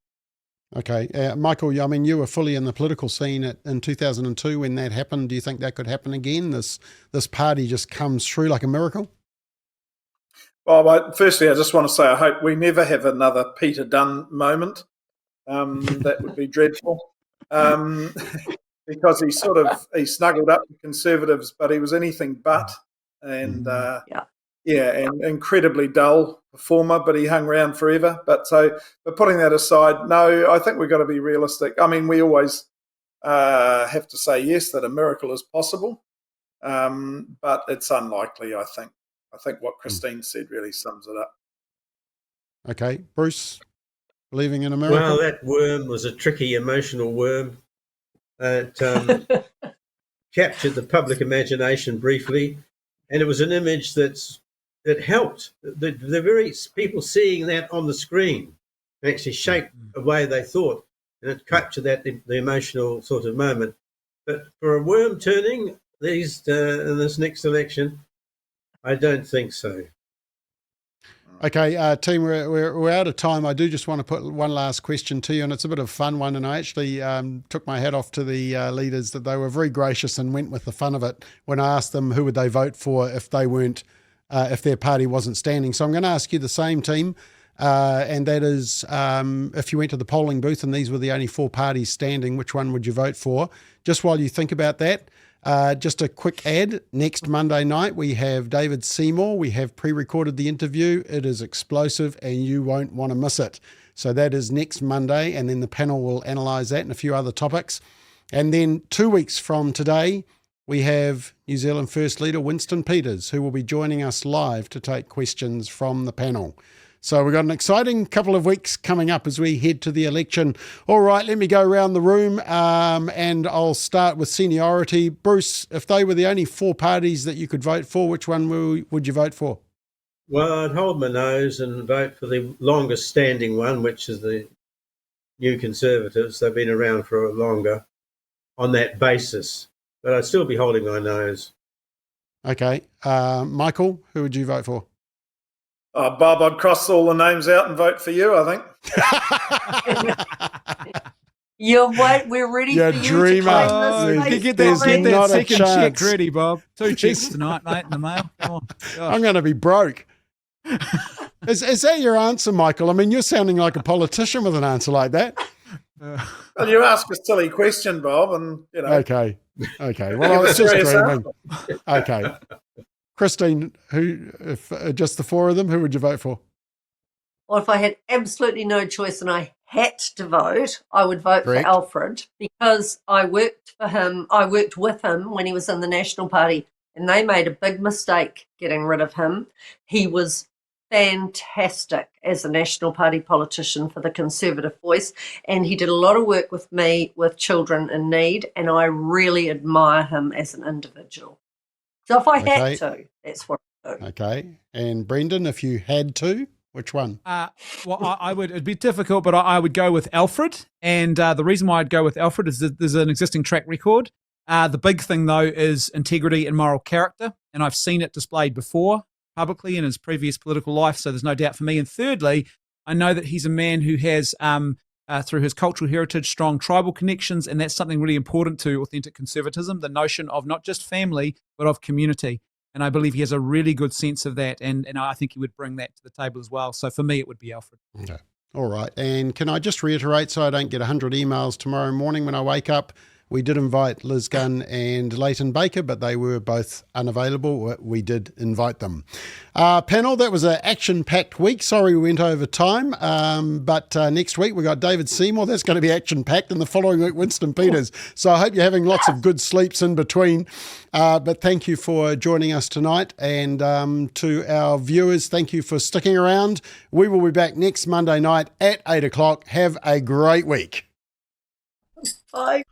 Okay. Michael, I mean, you were fully in the political scene in 2002 when that happened. Do you think that could happen again? This party just comes through like a miracle? Well, firstly, I just want to say I hope we never have another Peter Dunn moment. That would be dreadful. Because he snuggled up to Conservatives, but he was anything but. And and incredibly dull performer, but he hung around forever. But putting that aside, no, I think we've got to be realistic. I mean, we always have to say yes, that a miracle is possible, but it's unlikely, I think. I think what Christine said really sums it up. Okay. Bruce, believing in a miracle? Well, that worm was a tricky emotional worm. It captured the public imagination briefly, and it was an image that helped. The very people seeing that on the screen actually shaped the way they thought, and it captured the emotional sort of moment. But for a worm turning in this next election, I don't think so. Okay, team, we're out of time. I do just want to put one last question to you, and it's a bit of a fun one. And I actually took my hat off to the leaders that they were very gracious and went with the fun of it when I asked them who would they vote for if they weren't, if their party wasn't standing. So I'm going to ask you the same, team, and that is if you went to the polling booth and these were the only 4 parties standing, which one would you vote for? Just while you think about that. Just a quick ad. Next Monday night, we have David Seymour. We have pre-recorded the interview. It is explosive and you won't want to miss it. So that is next Monday, and then the panel will analyse that and a few other topics. And then 2 weeks from today, we have New Zealand First Leader Winston Peters, who will be joining us live to take questions from the panel. So we've got an exciting couple of weeks coming up as we head to the election. All right, let me go around the room and I'll start with seniority. Bruce, if they were the only 4 parties that you could vote for, which one would you vote for? Well, I'd hold my nose and vote for the longest standing one, which is the New Conservatives. They've been around for longer on that basis, but I'd still be holding my nose. Okay. Michael, who would you vote for? Bob, I'd cross all the names out and vote for you, I think. We're ready for you dreamer. to claim this space. Get There's that second check chance. ready, Bob. 2 checks tonight, mate, in the mail. Come on. Gosh. I'm going to be broke. Is that your answer, Michael? I mean, you're sounding like a politician with an answer like that. Well, you ask a silly question, Bob, and, you know. Okay. Well, I was just dreaming. Okay. Christine, if just the 4 of them, who would you vote for? Well, if I had absolutely no choice and I had to vote, I would vote Correct. for Alfred, because I worked for him. I worked with him when he was in the National Party, and they made a big mistake getting rid of him. He was fantastic as a National Party politician for the Conservative voice, and he did a lot of work with me with children in need, and I really admire him as an individual. So if I had to, that's what I do. Okay. And Brendan, if you had to, which one? Well, I would. It'd be difficult, but I would go with Alfred. And the reason why I'd go with Alfred is that there's an existing track record. The big thing, though, is integrity and moral character. And I've seen it displayed before publicly in his previous political life, so there's no doubt for me. And thirdly, I know that he's a man who has, through his cultural heritage, strong tribal connections, and that's something really important to authentic conservatism, the notion of not just family, but of community. And I believe he has a really good sense of that, and I think he would bring that to the table as well. So for me, it would be Alfred. Okay. All right. And can I just reiterate, so I don't get 100 emails tomorrow morning when I wake up, we did invite Liz Gunn and Leighton Baker, but they were both unavailable. We did invite them. Panel, that was an action-packed week. Sorry we went over time, but next week we got David Seymour. That's going to be action-packed, and the following week, Winston Peters. So I hope you're having lots of good sleeps in between. But thank you for joining us tonight. And to our viewers, thank you for sticking around. We will be back next Monday night at 8 o'clock. Have a great week. Bye.